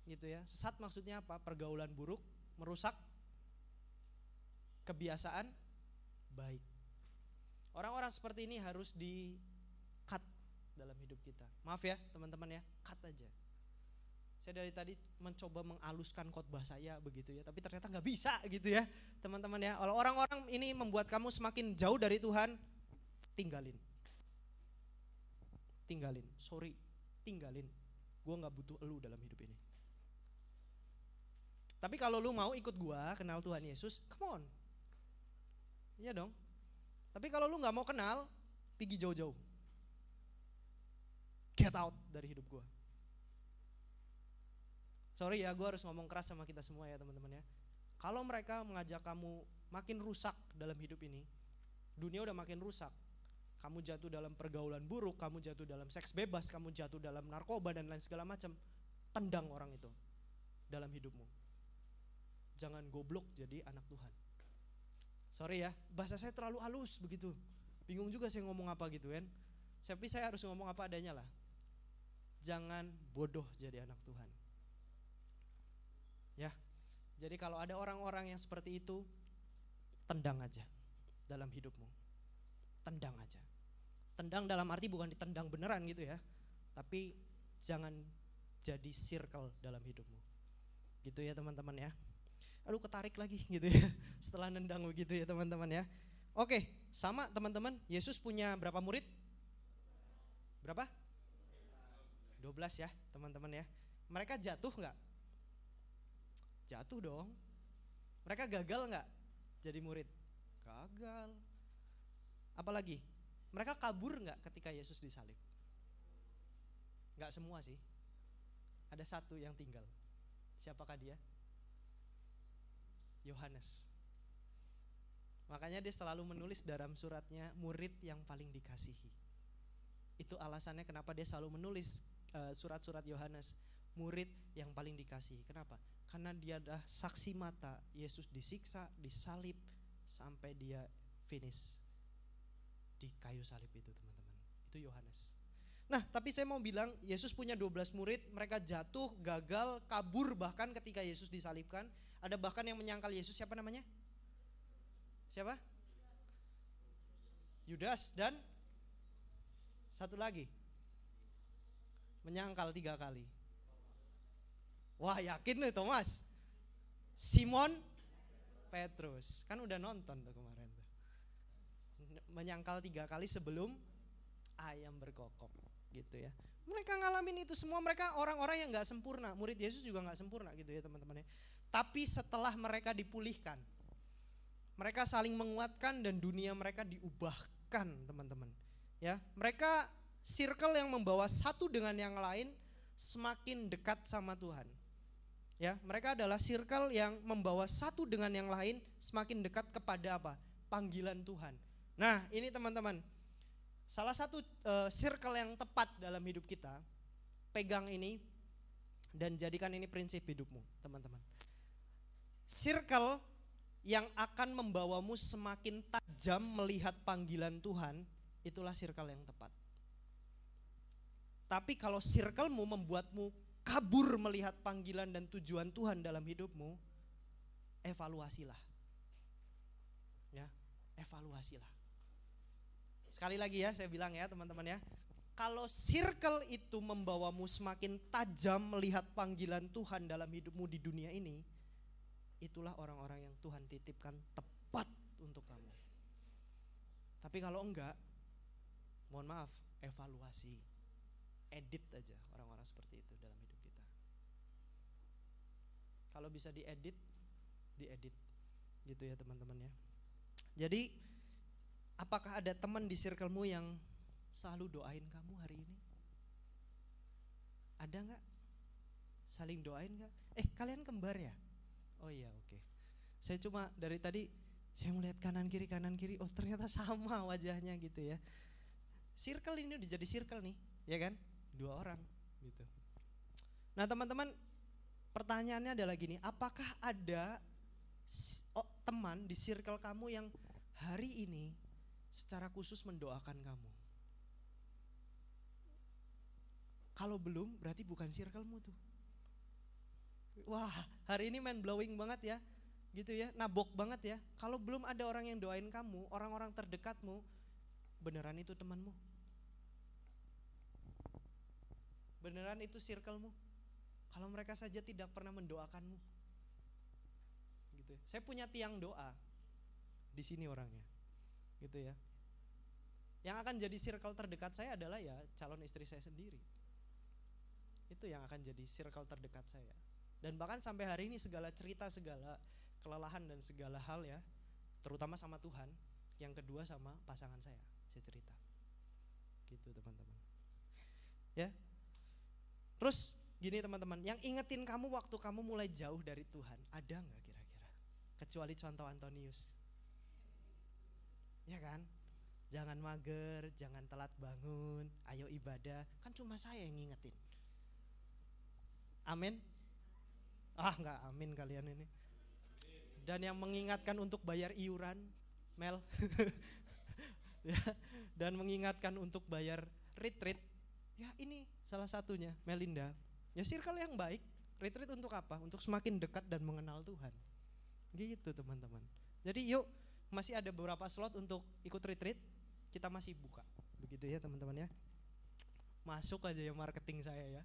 gitu ya. Sesat maksudnya apa? Pergaulan buruk, merusak kebiasaan baik. Orang-orang seperti ini harus di-cut dalam hidup kita. Maaf ya teman-teman ya, cut aja. Saya dari tadi mencoba mengaluskan khotbah saya begitu ya, tapi ternyata gak bisa gitu ya teman-teman ya. Kalau orang-orang ini membuat kamu semakin jauh dari Tuhan, tinggalin. Tinggalin, sorry, tinggalin. Gue gak butuh elu dalam hidup ini. Tapi kalau lu mau ikut gue kenal Tuhan Yesus, come on. Iya dong. Tapi kalau lu gak mau kenal, pergi jauh-jauh. Get out dari hidup gue. Sorry ya, gue harus ngomong keras sama kita semua ya teman-teman ya. Kalau mereka mengajak kamu makin rusak dalam hidup ini, dunia udah makin rusak. Kamu jatuh dalam pergaulan buruk, kamu jatuh dalam seks bebas, kamu jatuh dalam narkoba dan lain segala macam. Tendang orang itu dalam hidupmu. Jangan goblok jadi anak Tuhan. Sorry ya, bahasa saya terlalu halus begitu. Bingung juga saya ngomong apa gitu kan. Tapi saya harus ngomong apa adanya lah. Jangan bodoh jadi anak Tuhan. Ya. Jadi kalau ada orang-orang yang seperti itu, tendang aja dalam hidupmu. Tendang aja. Tendang dalam arti bukan ditendang beneran gitu ya. Tapi jangan jadi circle dalam hidupmu. Gitu ya teman-teman ya. Aduh ketarik lagi gitu ya setelah nendang begitu ya teman-teman ya. Oke, sama teman-teman, Yesus punya berapa murid? Berapa? 12 ya teman-teman ya. Mereka jatuh gak? Jatuh dong. Mereka gagal gak jadi murid? Gagal. Apalagi? Mereka kabur gak ketika Yesus disalib? Gak semua sih. Ada satu yang tinggal. Siapakah dia? Yohanes. Makanya dia selalu menulis dalam suratnya murid yang paling dikasihi. Itu alasannya kenapa dia selalu menulis surat-surat Yohanes, murid yang paling dikasihi. Kenapa? Karena dia adalah saksi mata Yesus disiksa, disalib sampai dia finish di kayu salib itu, teman-teman. Itu Yohanes. Nah, tapi saya mau bilang Yesus punya 12 murid, mereka jatuh, gagal, kabur bahkan ketika Yesus disalibkan. Ada bahkan yang menyangkal Yesus, siapa namanya? Siapa? Yudas dan satu lagi. Menyangkal 3 kali. Wah, yakin nih Thomas? Simon Petrus. Kan udah nonton tuh kemarin tuh. Menyangkal 3 kali sebelum ayam berkokok gitu ya. Mereka ngalamin itu semua, mereka orang-orang yang gak sempurna. Murid Yesus juga gak sempurna gitu ya teman-teman ya. Tapi setelah mereka dipulihkan, mereka saling menguatkan dan dunia mereka diubahkan, teman-teman. Ya, mereka circle yang membawa satu dengan yang lain semakin dekat sama Tuhan. Ya, mereka adalah circle yang membawa satu dengan yang lain semakin dekat kepada apa? Panggilan Tuhan. Nah, ini teman-teman, salah satu circle yang tepat dalam hidup kita, pegang ini dan jadikan ini prinsip hidupmu, teman-teman. Circle yang akan membawamu semakin tajam melihat panggilan Tuhan, itulah circle yang tepat. Tapi kalau circlemu membuatmu kabur melihat panggilan dan tujuan Tuhan dalam hidupmu, evaluasilah. Ya, evaluasilah. Sekali lagi ya, saya bilang ya teman-teman ya. Kalau circle itu membawamu semakin tajam melihat panggilan Tuhan dalam hidupmu di dunia ini, itulah orang-orang yang Tuhan titipkan tepat untuk kamu. Tapi kalau enggak, mohon maaf, evaluasi. Edit aja orang-orang seperti itu dalam hidup kita. Kalau bisa diedit, diedit. Gitu ya teman-teman ya. Jadi, apakah ada teman di circlemu yang selalu doain kamu hari ini? Ada enggak? Saling doain enggak? Kalian kembar ya? Oh iya, oke. Saya cuma dari tadi saya melihat kanan kiri, oh ternyata sama wajahnya gitu ya. Circle ini udah jadi circle nih, ya kan? 2 orang gitu. Nah teman-teman, pertanyaannya adalah gini, apakah ada teman di circle kamu yang hari ini secara khusus mendoakan kamu? Kalau belum, berarti bukan circlemu tuh. Wah, hari ini mind blowing banget ya, gitu ya, nabok banget ya. Kalau belum ada orang yang doain kamu, orang-orang terdekatmu, beneran itu temanmu? Beneran itu circlemu? Kalau mereka saja tidak pernah mendoakanmu, gitu. Saya punya tiang doa di sini orangnya, gitu ya. Yang akan jadi circle terdekat saya adalah ya calon istri saya sendiri. Itu yang akan jadi circle terdekat saya. Dan bahkan sampai hari ini segala cerita, segala kelelahan dan segala hal ya, terutama sama Tuhan, yang kedua sama pasangan saya cerita. Gitu teman-teman. Ya. Terus gini teman-teman, yang ingetin kamu waktu kamu mulai jauh dari Tuhan, ada gak kira-kira? Kecuali contoh Antonius. Ya kan? Jangan mager, jangan telat bangun, ayo ibadah. Kan cuma saya yang ngingetin. Amin? Enggak amin kalian ini. Dan yang mengingatkan untuk bayar iuran, Mel. Ya, dan mengingatkan untuk bayar retreat. Ya ini salah satunya, Melinda. Ya circle yang baik. Retreat untuk apa? Untuk semakin dekat dan mengenal Tuhan. Gitu teman-teman. Jadi yuk, masih ada beberapa slot untuk ikut retreat. Kita masih buka. Begitu ya teman-teman ya. Masuk aja ya marketing saya ya.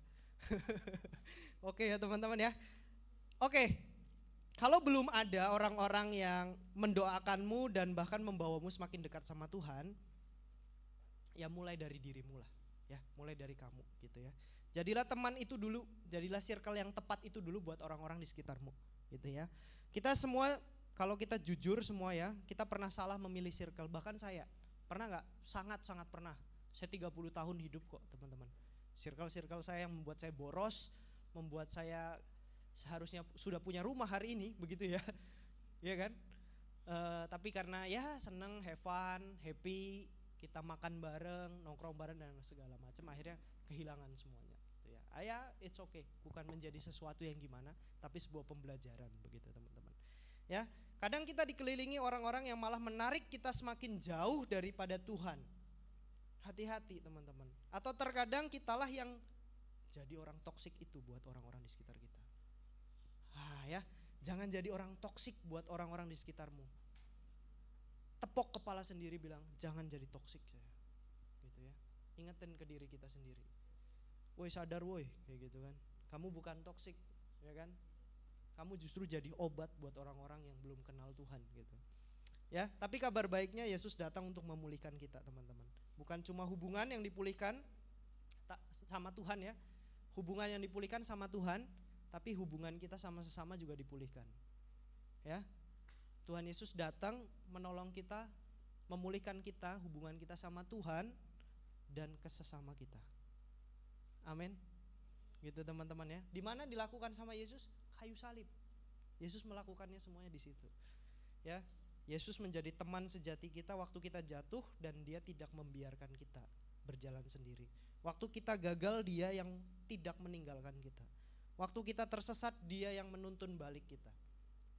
Oke ya teman-teman ya. Oke, kalau belum ada orang-orang yang mendoakanmu dan bahkan membawamu semakin dekat sama Tuhan, ya mulai dari dirimu lah. Ya, mulai dari kamu gitu ya. Jadilah teman itu dulu, jadilah circle yang tepat itu dulu buat orang-orang di sekitarmu gitu ya. Kita semua kalau kita jujur semua ya, kita pernah salah memilih circle. Bahkan saya pernah enggak? Sangat-sangat pernah. Saya 30 tahun hidup kok, teman-teman. Circle-circle saya yang membuat saya boros, membuat saya seharusnya sudah punya rumah hari ini, begitu ya. Iya kan? Tapi karena ya seneng, have fun, happy, kita makan bareng, nongkrong bareng dan segala macam, akhirnya kehilangan semuanya gitu ya. Ya, it's okay, bukan menjadi sesuatu yang gimana, tapi sebuah pembelajaran begitu teman-teman. Ya, kadang kita dikelilingi orang-orang yang malah menarik kita semakin jauh daripada Tuhan. Hati-hati teman-teman. Atau terkadang kitalah yang jadi orang toksik itu buat orang-orang di sekitar kita. Ya, jangan jadi orang toksik buat orang-orang di sekitarmu. Tepok kepala sendiri bilang, jangan jadi toksik saya. Gitu ya. Ingetin ke diri kita sendiri. Woi sadar woi, kayak gitu kan. Kamu bukan toksik, ya kan? Kamu justru jadi obat buat orang-orang yang belum kenal Tuhan gitu. Ya, tapi kabar baiknya Yesus datang untuk memulihkan kita, teman-teman. Bukan cuma hubungan yang dipulihkan sama Tuhan ya. Hubungan yang dipulihkan sama Tuhan, tapi hubungan kita sama sesama juga dipulihkan. Ya. Tuhan Yesus datang menolong kita, memulihkan kita, hubungan kita sama Tuhan dan ke sesama kita. Amin. Gitu teman-teman ya. Di mana dilakukan sama Yesus? Kayu salib. Yesus melakukannya semuanya di situ. Ya. Yesus menjadi teman sejati kita waktu kita jatuh dan dia tidak membiarkan kita berjalan sendiri. Waktu kita gagal dia yang tidak meninggalkan kita. Waktu kita tersesat dia yang menuntun balik kita.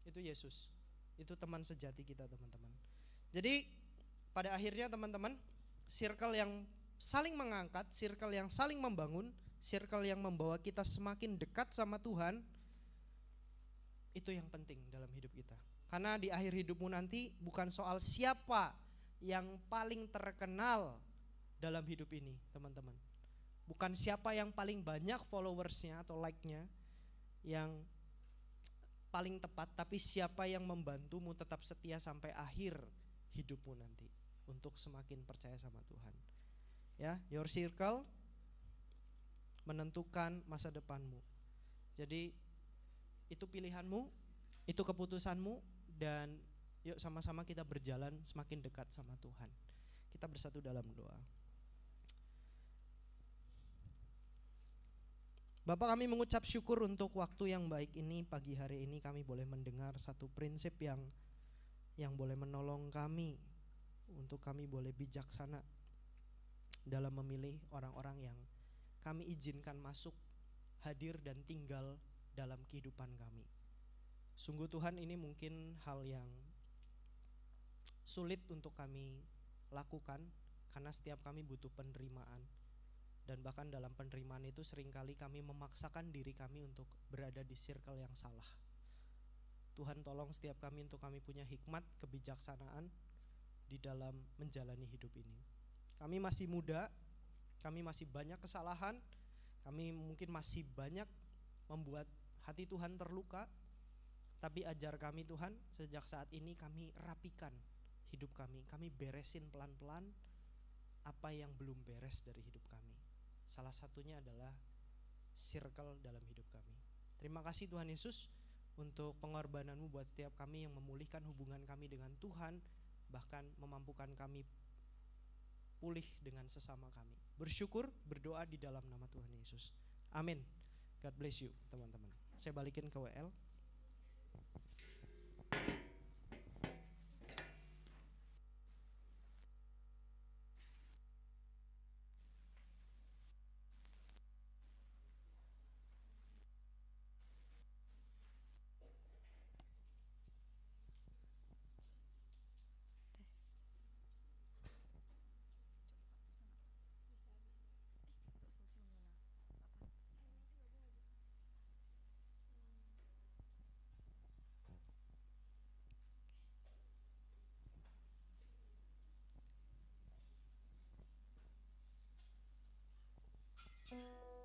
Itu Yesus. Itu teman sejati kita teman-teman. Jadi pada akhirnya teman-teman, circle yang saling mengangkat, circle yang saling membangun, circle yang membawa kita semakin dekat sama Tuhan, itu yang penting dalam hidup kita. Karena di akhir hidupmu nanti bukan soal siapa yang paling terkenal dalam hidup ini teman-teman. Bukan siapa yang paling banyak followersnya atau like-nya yang paling tepat, tapi siapa yang membantumu tetap setia sampai akhir hidupmu nanti untuk semakin percaya sama Tuhan. Ya, your circle menentukan masa depanmu. Jadi itu pilihanmu, itu keputusanmu, dan yuk sama-sama kita berjalan semakin dekat sama Tuhan. Kita bersatu dalam doa. Bapak, kami mengucap syukur untuk waktu yang baik ini. Pagi hari ini kami boleh mendengar satu prinsip yang boleh menolong kami untuk kami boleh bijaksana dalam memilih orang-orang yang kami izinkan masuk, hadir dan tinggal dalam kehidupan kami. Sungguh Tuhan, ini mungkin hal yang sulit untuk kami lakukan karena setiap kami butuh penerimaan. Dan bahkan dalam penerimaan itu seringkali kami memaksakan diri kami untuk berada di circle yang salah. Tuhan tolong setiap kami untuk kami punya hikmat, kebijaksanaan di dalam menjalani hidup ini. Kami masih muda, kami masih banyak kesalahan, kami mungkin masih banyak membuat hati Tuhan terluka. Tapi ajar kami Tuhan, sejak saat ini kami rapikan hidup kami beresin pelan-pelan apa yang belum beres dari hidup kami. Salah satunya adalah circle dalam hidup kami. Terima kasih Tuhan Yesus untuk pengorbananmu buat setiap kami yang memulihkan hubungan kami dengan Tuhan, bahkan memampukan kami pulih dengan sesama kami. Bersyukur, berdoa di dalam nama Tuhan Yesus. Amin. God bless you teman-teman. Saya balikin ke WL.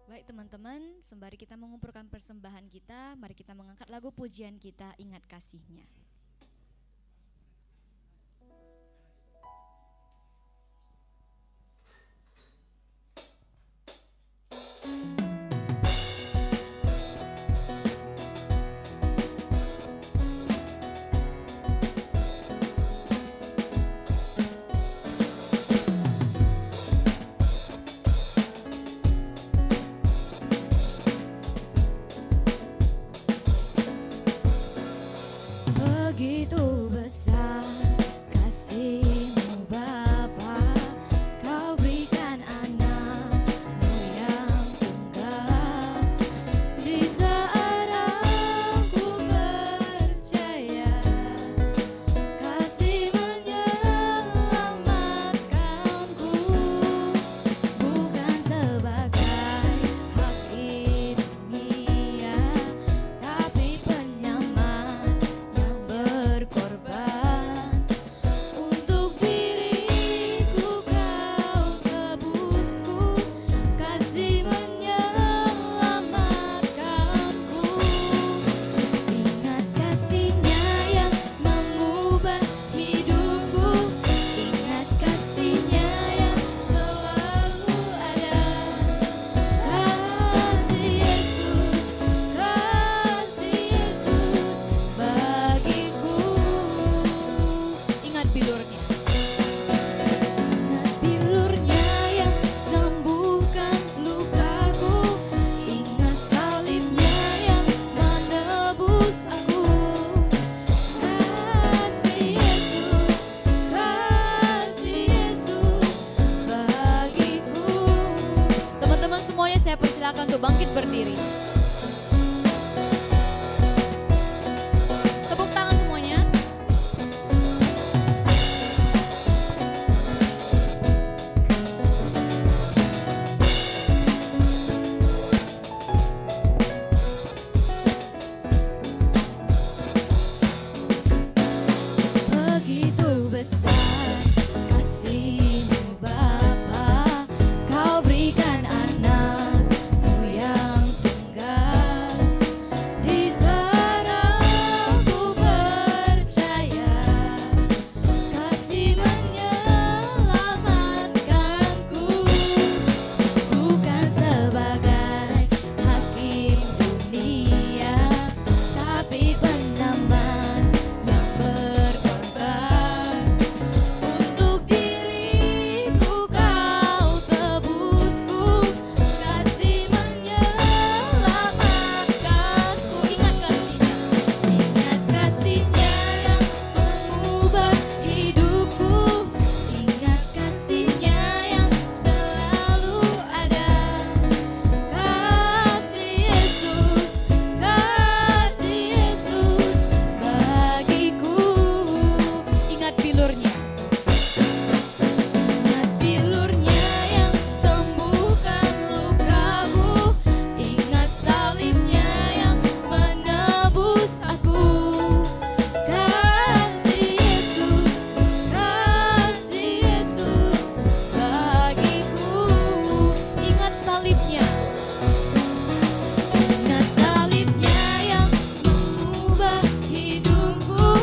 Baik teman-teman, sembari kita mengumpulkan persembahan kita, mari kita mengangkat lagu pujian kita, Ingat Kasih-Nya. Silakan untuk bangkit berdiri. Tepuk tangan semuanya. Begitu besar kasih-Mu Bapa, Kau berikan anak-Mu yang tunggal. Di sana ku percaya kasih menyelamatkanku, bukan sebagai hakim dunia, tapi penambah yang berkorban. Untuk diriku Kau tebusku, kasih menyelamatkanku. Ingat kasih-Nya yang mengubah hidupku. Ingat kasih-Nya yang selalu ada. Kasih Yesus bagiku. Ingat bilurnya. Ingat bilurnya yang sembuhkan lukaku. Ingat salibnya yang menebus aku. Kasih Yesus bagiku. Ingat salibnya. Ingat salibnya yang mengubah hidupku.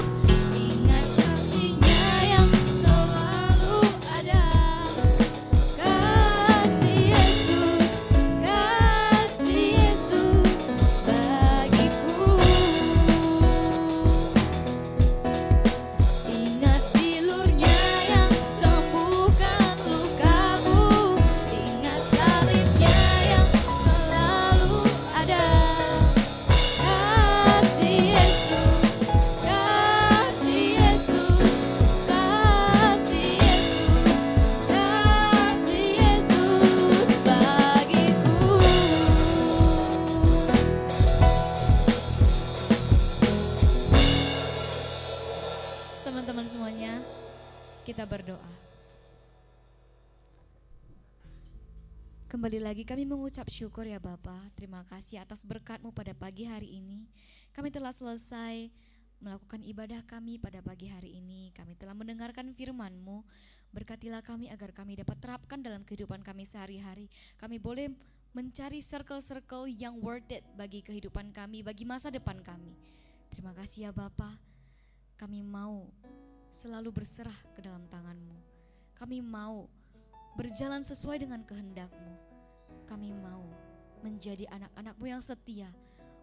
Ingat kasih-Nya yang selalu ada. Kasih Yesus bagiku. Ingat bilurnya yang sembuhkan lukaku. Ingat salibnya yang selalu ada. Kasih Yesus bagiku. Teman-teman semuanya, kita berdoa. Kembali lagi kami mengucap syukur ya Bapa. Terima kasih atas berkat-Mu pada pagi hari ini. Kami telah selesai melakukan ibadah kami pada pagi hari ini. Kami telah mendengarkan firman-Mu. Berkatilah kami agar kami dapat terapkan dalam kehidupan kami sehari-hari. Kami boleh mencari circle-circle yang worth it bagi kehidupan kami, bagi masa depan kami. Terima kasih ya Bapa. Kami mau selalu berserah ke dalam tangan-Mu. Kami mau berjalan sesuai dengan kehendak-Mu. Kami mau menjadi anak-anak-Mu yang setia.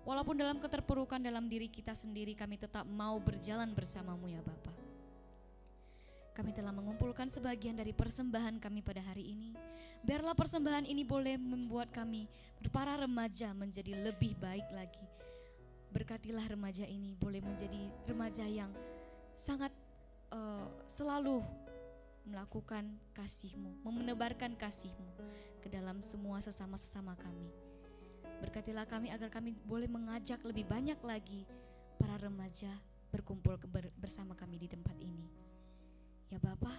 Walaupun dalam keterpurukan dalam diri kita sendiri, kami tetap mau berjalan bersama-Mu ya Bapa. Kami telah mengumpulkan sebagian dari persembahan kami pada hari ini. Biarlah persembahan ini boleh membuat kami, para remaja, menjadi lebih baik lagi. Berkatilah remaja ini boleh menjadi remaja yang sangat selalu melakukan kasih-Mu, menebarkan kasih-Mu ke dalam semua sesama-sesama kami. Berkatilah kami agar kami boleh mengajak lebih banyak lagi para remaja berkumpul bersama kami di tempat ini. Ya Bapa,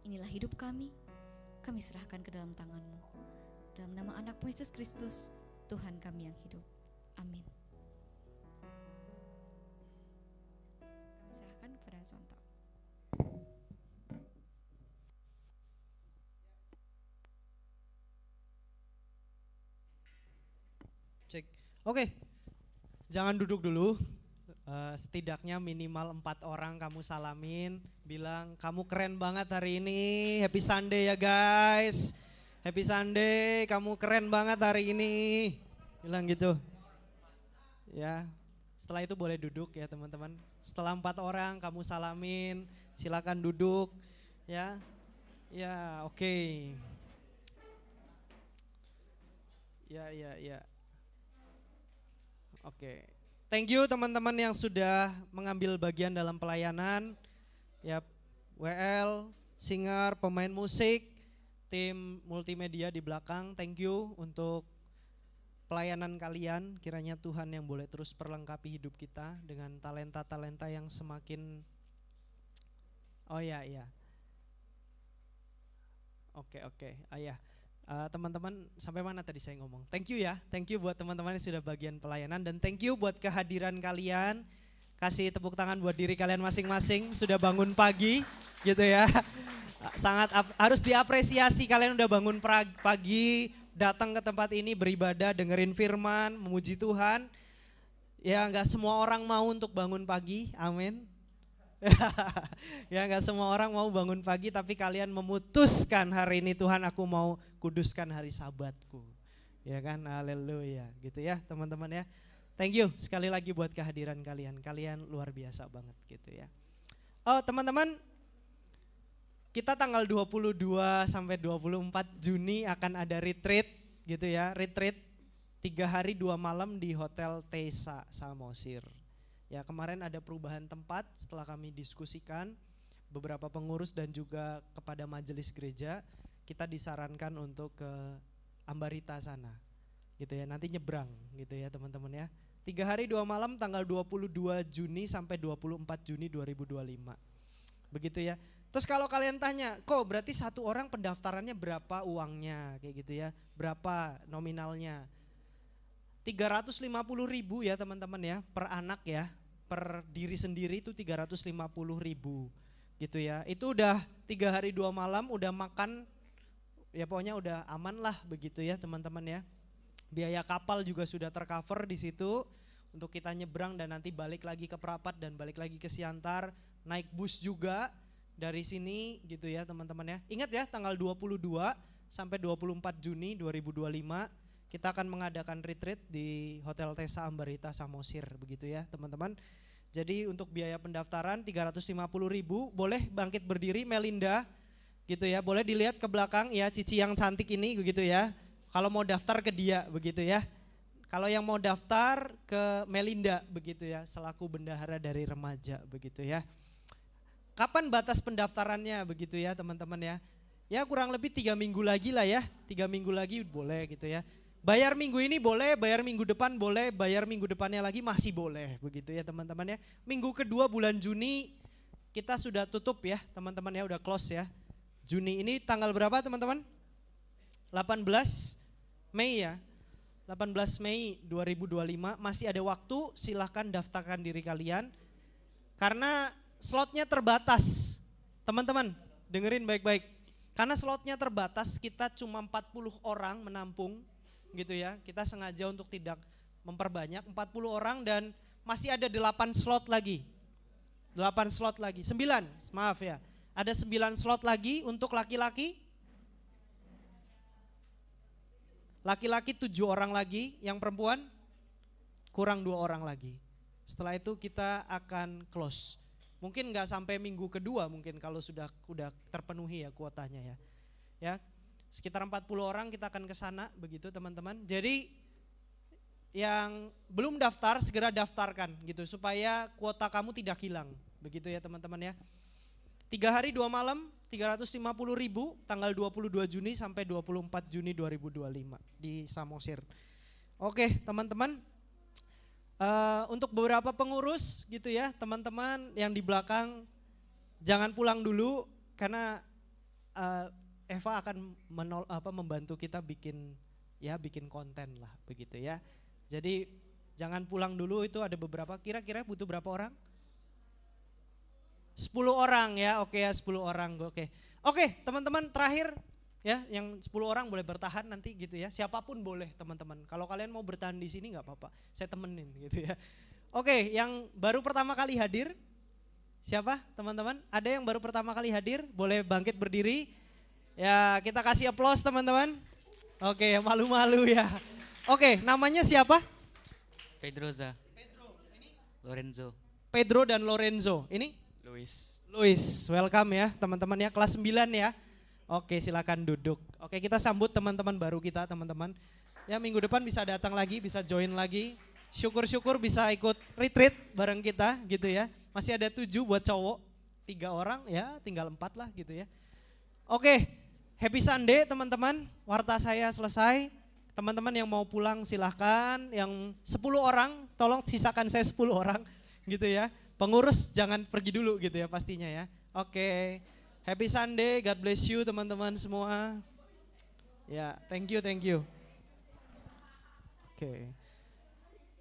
inilah hidup kami serahkan ke dalam tangan-Mu. Dalam nama anak-Mu Yesus Kristus, Tuhan kami yang hidup. Amin. Kami serahkan kepada Sonto. Cek. Oke. Jangan duduk dulu. Setidaknya minimal 4 orang kamu salamin, bilang kamu keren banget hari ini, happy Sunday ya guys, happy Sunday, kamu keren banget hari ini, bilang gitu. Ya, setelah itu boleh duduk ya teman-teman. Setelah 4 orang kamu salamin, silakan duduk ya. Ya, oke. Ya. Oke. Thank you teman-teman yang sudah mengambil bagian dalam pelayanan. Ya, WL, singer, pemain musik, tim multimedia di belakang. Thank you untuk pelayanan kalian, kiranya Tuhan yang boleh terus perlengkapi hidup kita dengan talenta-talenta yang semakin. Oh ya. Oke. Teman-teman sampai mana tadi saya ngomong? Thank you ya, thank you buat teman-teman yang sudah bagian pelayanan, dan thank you buat kehadiran kalian. Kasih tepuk tangan buat diri kalian masing-masing, sudah bangun pagi gitu ya. Sangat harus diapresiasi, kalian udah bangun pagi, datang ke tempat ini beribadah, dengerin firman, memuji Tuhan. Ya gak semua orang mau untuk bangun pagi, amin. Ya gak semua orang mau bangun pagi, tapi kalian memutuskan hari ini, Tuhan aku mau kuduskan hari sabatku. Ya kan, haleluya gitu ya teman-teman ya. Thank you sekali lagi buat kehadiran kalian, kalian luar biasa banget gitu ya. Oh teman-teman, kita tanggal 22 sampai 24 Juni akan ada retreat gitu ya, retreat 3 hari 2 malam di Hotel Tesa Samosir. Ya kemarin ada perubahan tempat setelah kami diskusikan beberapa pengurus dan juga kepada majelis gereja, kita disarankan untuk ke Ambarita sana gitu ya, nanti nyebrang gitu ya teman-teman ya. 3 hari 2 malam tanggal 22 Juni sampai 24 Juni 2025 begitu ya. Terus kalau kalian tanya, kok berarti satu orang pendaftarannya berapa uangnya kayak gitu ya, berapa nominalnya? 350.000 ya teman-teman ya, per anak ya, per diri sendiri itu 350.000 gitu ya. Itu udah 3 hari 2 malam, udah makan, ya pokoknya udah aman lah begitu ya teman-teman ya. Biaya kapal juga sudah tercover di situ untuk kita nyebrang dan nanti balik lagi ke Prapat dan balik lagi ke Siantar, naik bus juga dari sini gitu ya teman-teman ya. Ingat ya tanggal 22 sampai 24 Juni 2025 kita akan mengadakan retreat di Hotel Tesa Ambarita Samosir begitu ya teman-teman. Jadi untuk biaya pendaftaran 350.000, boleh bangkit berdiri Melinda gitu ya. Boleh dilihat ke belakang ya, Cici yang cantik ini begitu ya. Kalau mau daftar ke dia begitu ya. Kalau yang mau daftar ke Melinda begitu ya, selaku bendahara dari remaja begitu ya. Kapan batas pendaftarannya begitu ya teman-teman ya. Ya kurang lebih 3 minggu lagi lah ya, 3 minggu lagi boleh gitu ya. Bayar minggu ini boleh, bayar minggu depan boleh, bayar minggu depannya lagi masih boleh begitu ya teman-teman ya. Minggu kedua bulan Juni kita sudah tutup ya teman-teman ya, udah close ya. Juni ini tanggal berapa teman-teman? 18 Mei ya. 18 Mei 2025 masih ada waktu, silahkan daftarkan diri kalian. Karena slotnya terbatas, teman-teman dengerin baik-baik. Karena slotnya terbatas, kita cuma 40 orang menampung gitu ya. Kita sengaja untuk tidak memperbanyak, 40 orang dan masih ada 8 slot lagi. 8 slot lagi, 9 maaf ya. Ada 9 slot lagi untuk laki-laki. Laki-laki 7 orang lagi, yang perempuan kurang 2 orang lagi. Setelah itu kita akan close. Mungkin nggak sampai minggu kedua mungkin kalau sudah terpenuhi ya kuotanya ya. Ya, sekitar 40 orang kita akan ke sana begitu teman-teman. Jadi yang belum daftar segera daftarkan gitu supaya kuota kamu tidak hilang begitu ya teman-teman ya. 3 hari 2 malam 350.000 tanggal 22 Juni sampai 24 Juni 2025 di Samosir. Oke teman-teman. Untuk beberapa pengurus gitu ya teman-teman yang di belakang jangan pulang dulu karena Eva akan membantu kita bikin konten lah begitu ya. Jadi jangan pulang dulu, itu ada beberapa, kira-kira butuh berapa orang? 10 orang ya, oke ya 10 orang oke. Oke teman-teman terakhir ya, yang 10 orang boleh bertahan nanti gitu ya, siapapun boleh teman-teman. Kalau kalian mau bertahan di sini nggak apa-apa, saya temenin gitu ya. Oke, yang baru pertama kali hadir, siapa teman-teman? Ada yang baru pertama kali hadir, boleh bangkit berdiri. Ya kita kasih aplaus teman-teman. Oke, malu-malu ya. Oke, namanya siapa? Pedroza. Ini? Lorenzo. Pedro dan Lorenzo. Ini? Luis, welcome ya teman-teman ya, kelas 9 ya. Oke silakan duduk. Oke kita sambut teman-teman baru kita teman-teman. Ya minggu depan bisa datang lagi, bisa join lagi. Syukur-syukur bisa ikut retreat bareng kita gitu ya. Masih ada 7 buat cowok, 3 orang ya tinggal 4 lah gitu ya. Oke, happy Sunday teman-teman, warta saya selesai. Teman-teman yang mau pulang silahkan, yang 10 orang tolong sisakan saya 10 orang gitu ya. Pengurus jangan pergi dulu gitu ya pastinya ya. Oke, happy Sunday, God bless you teman-teman semua. Ya, thank you. Oke.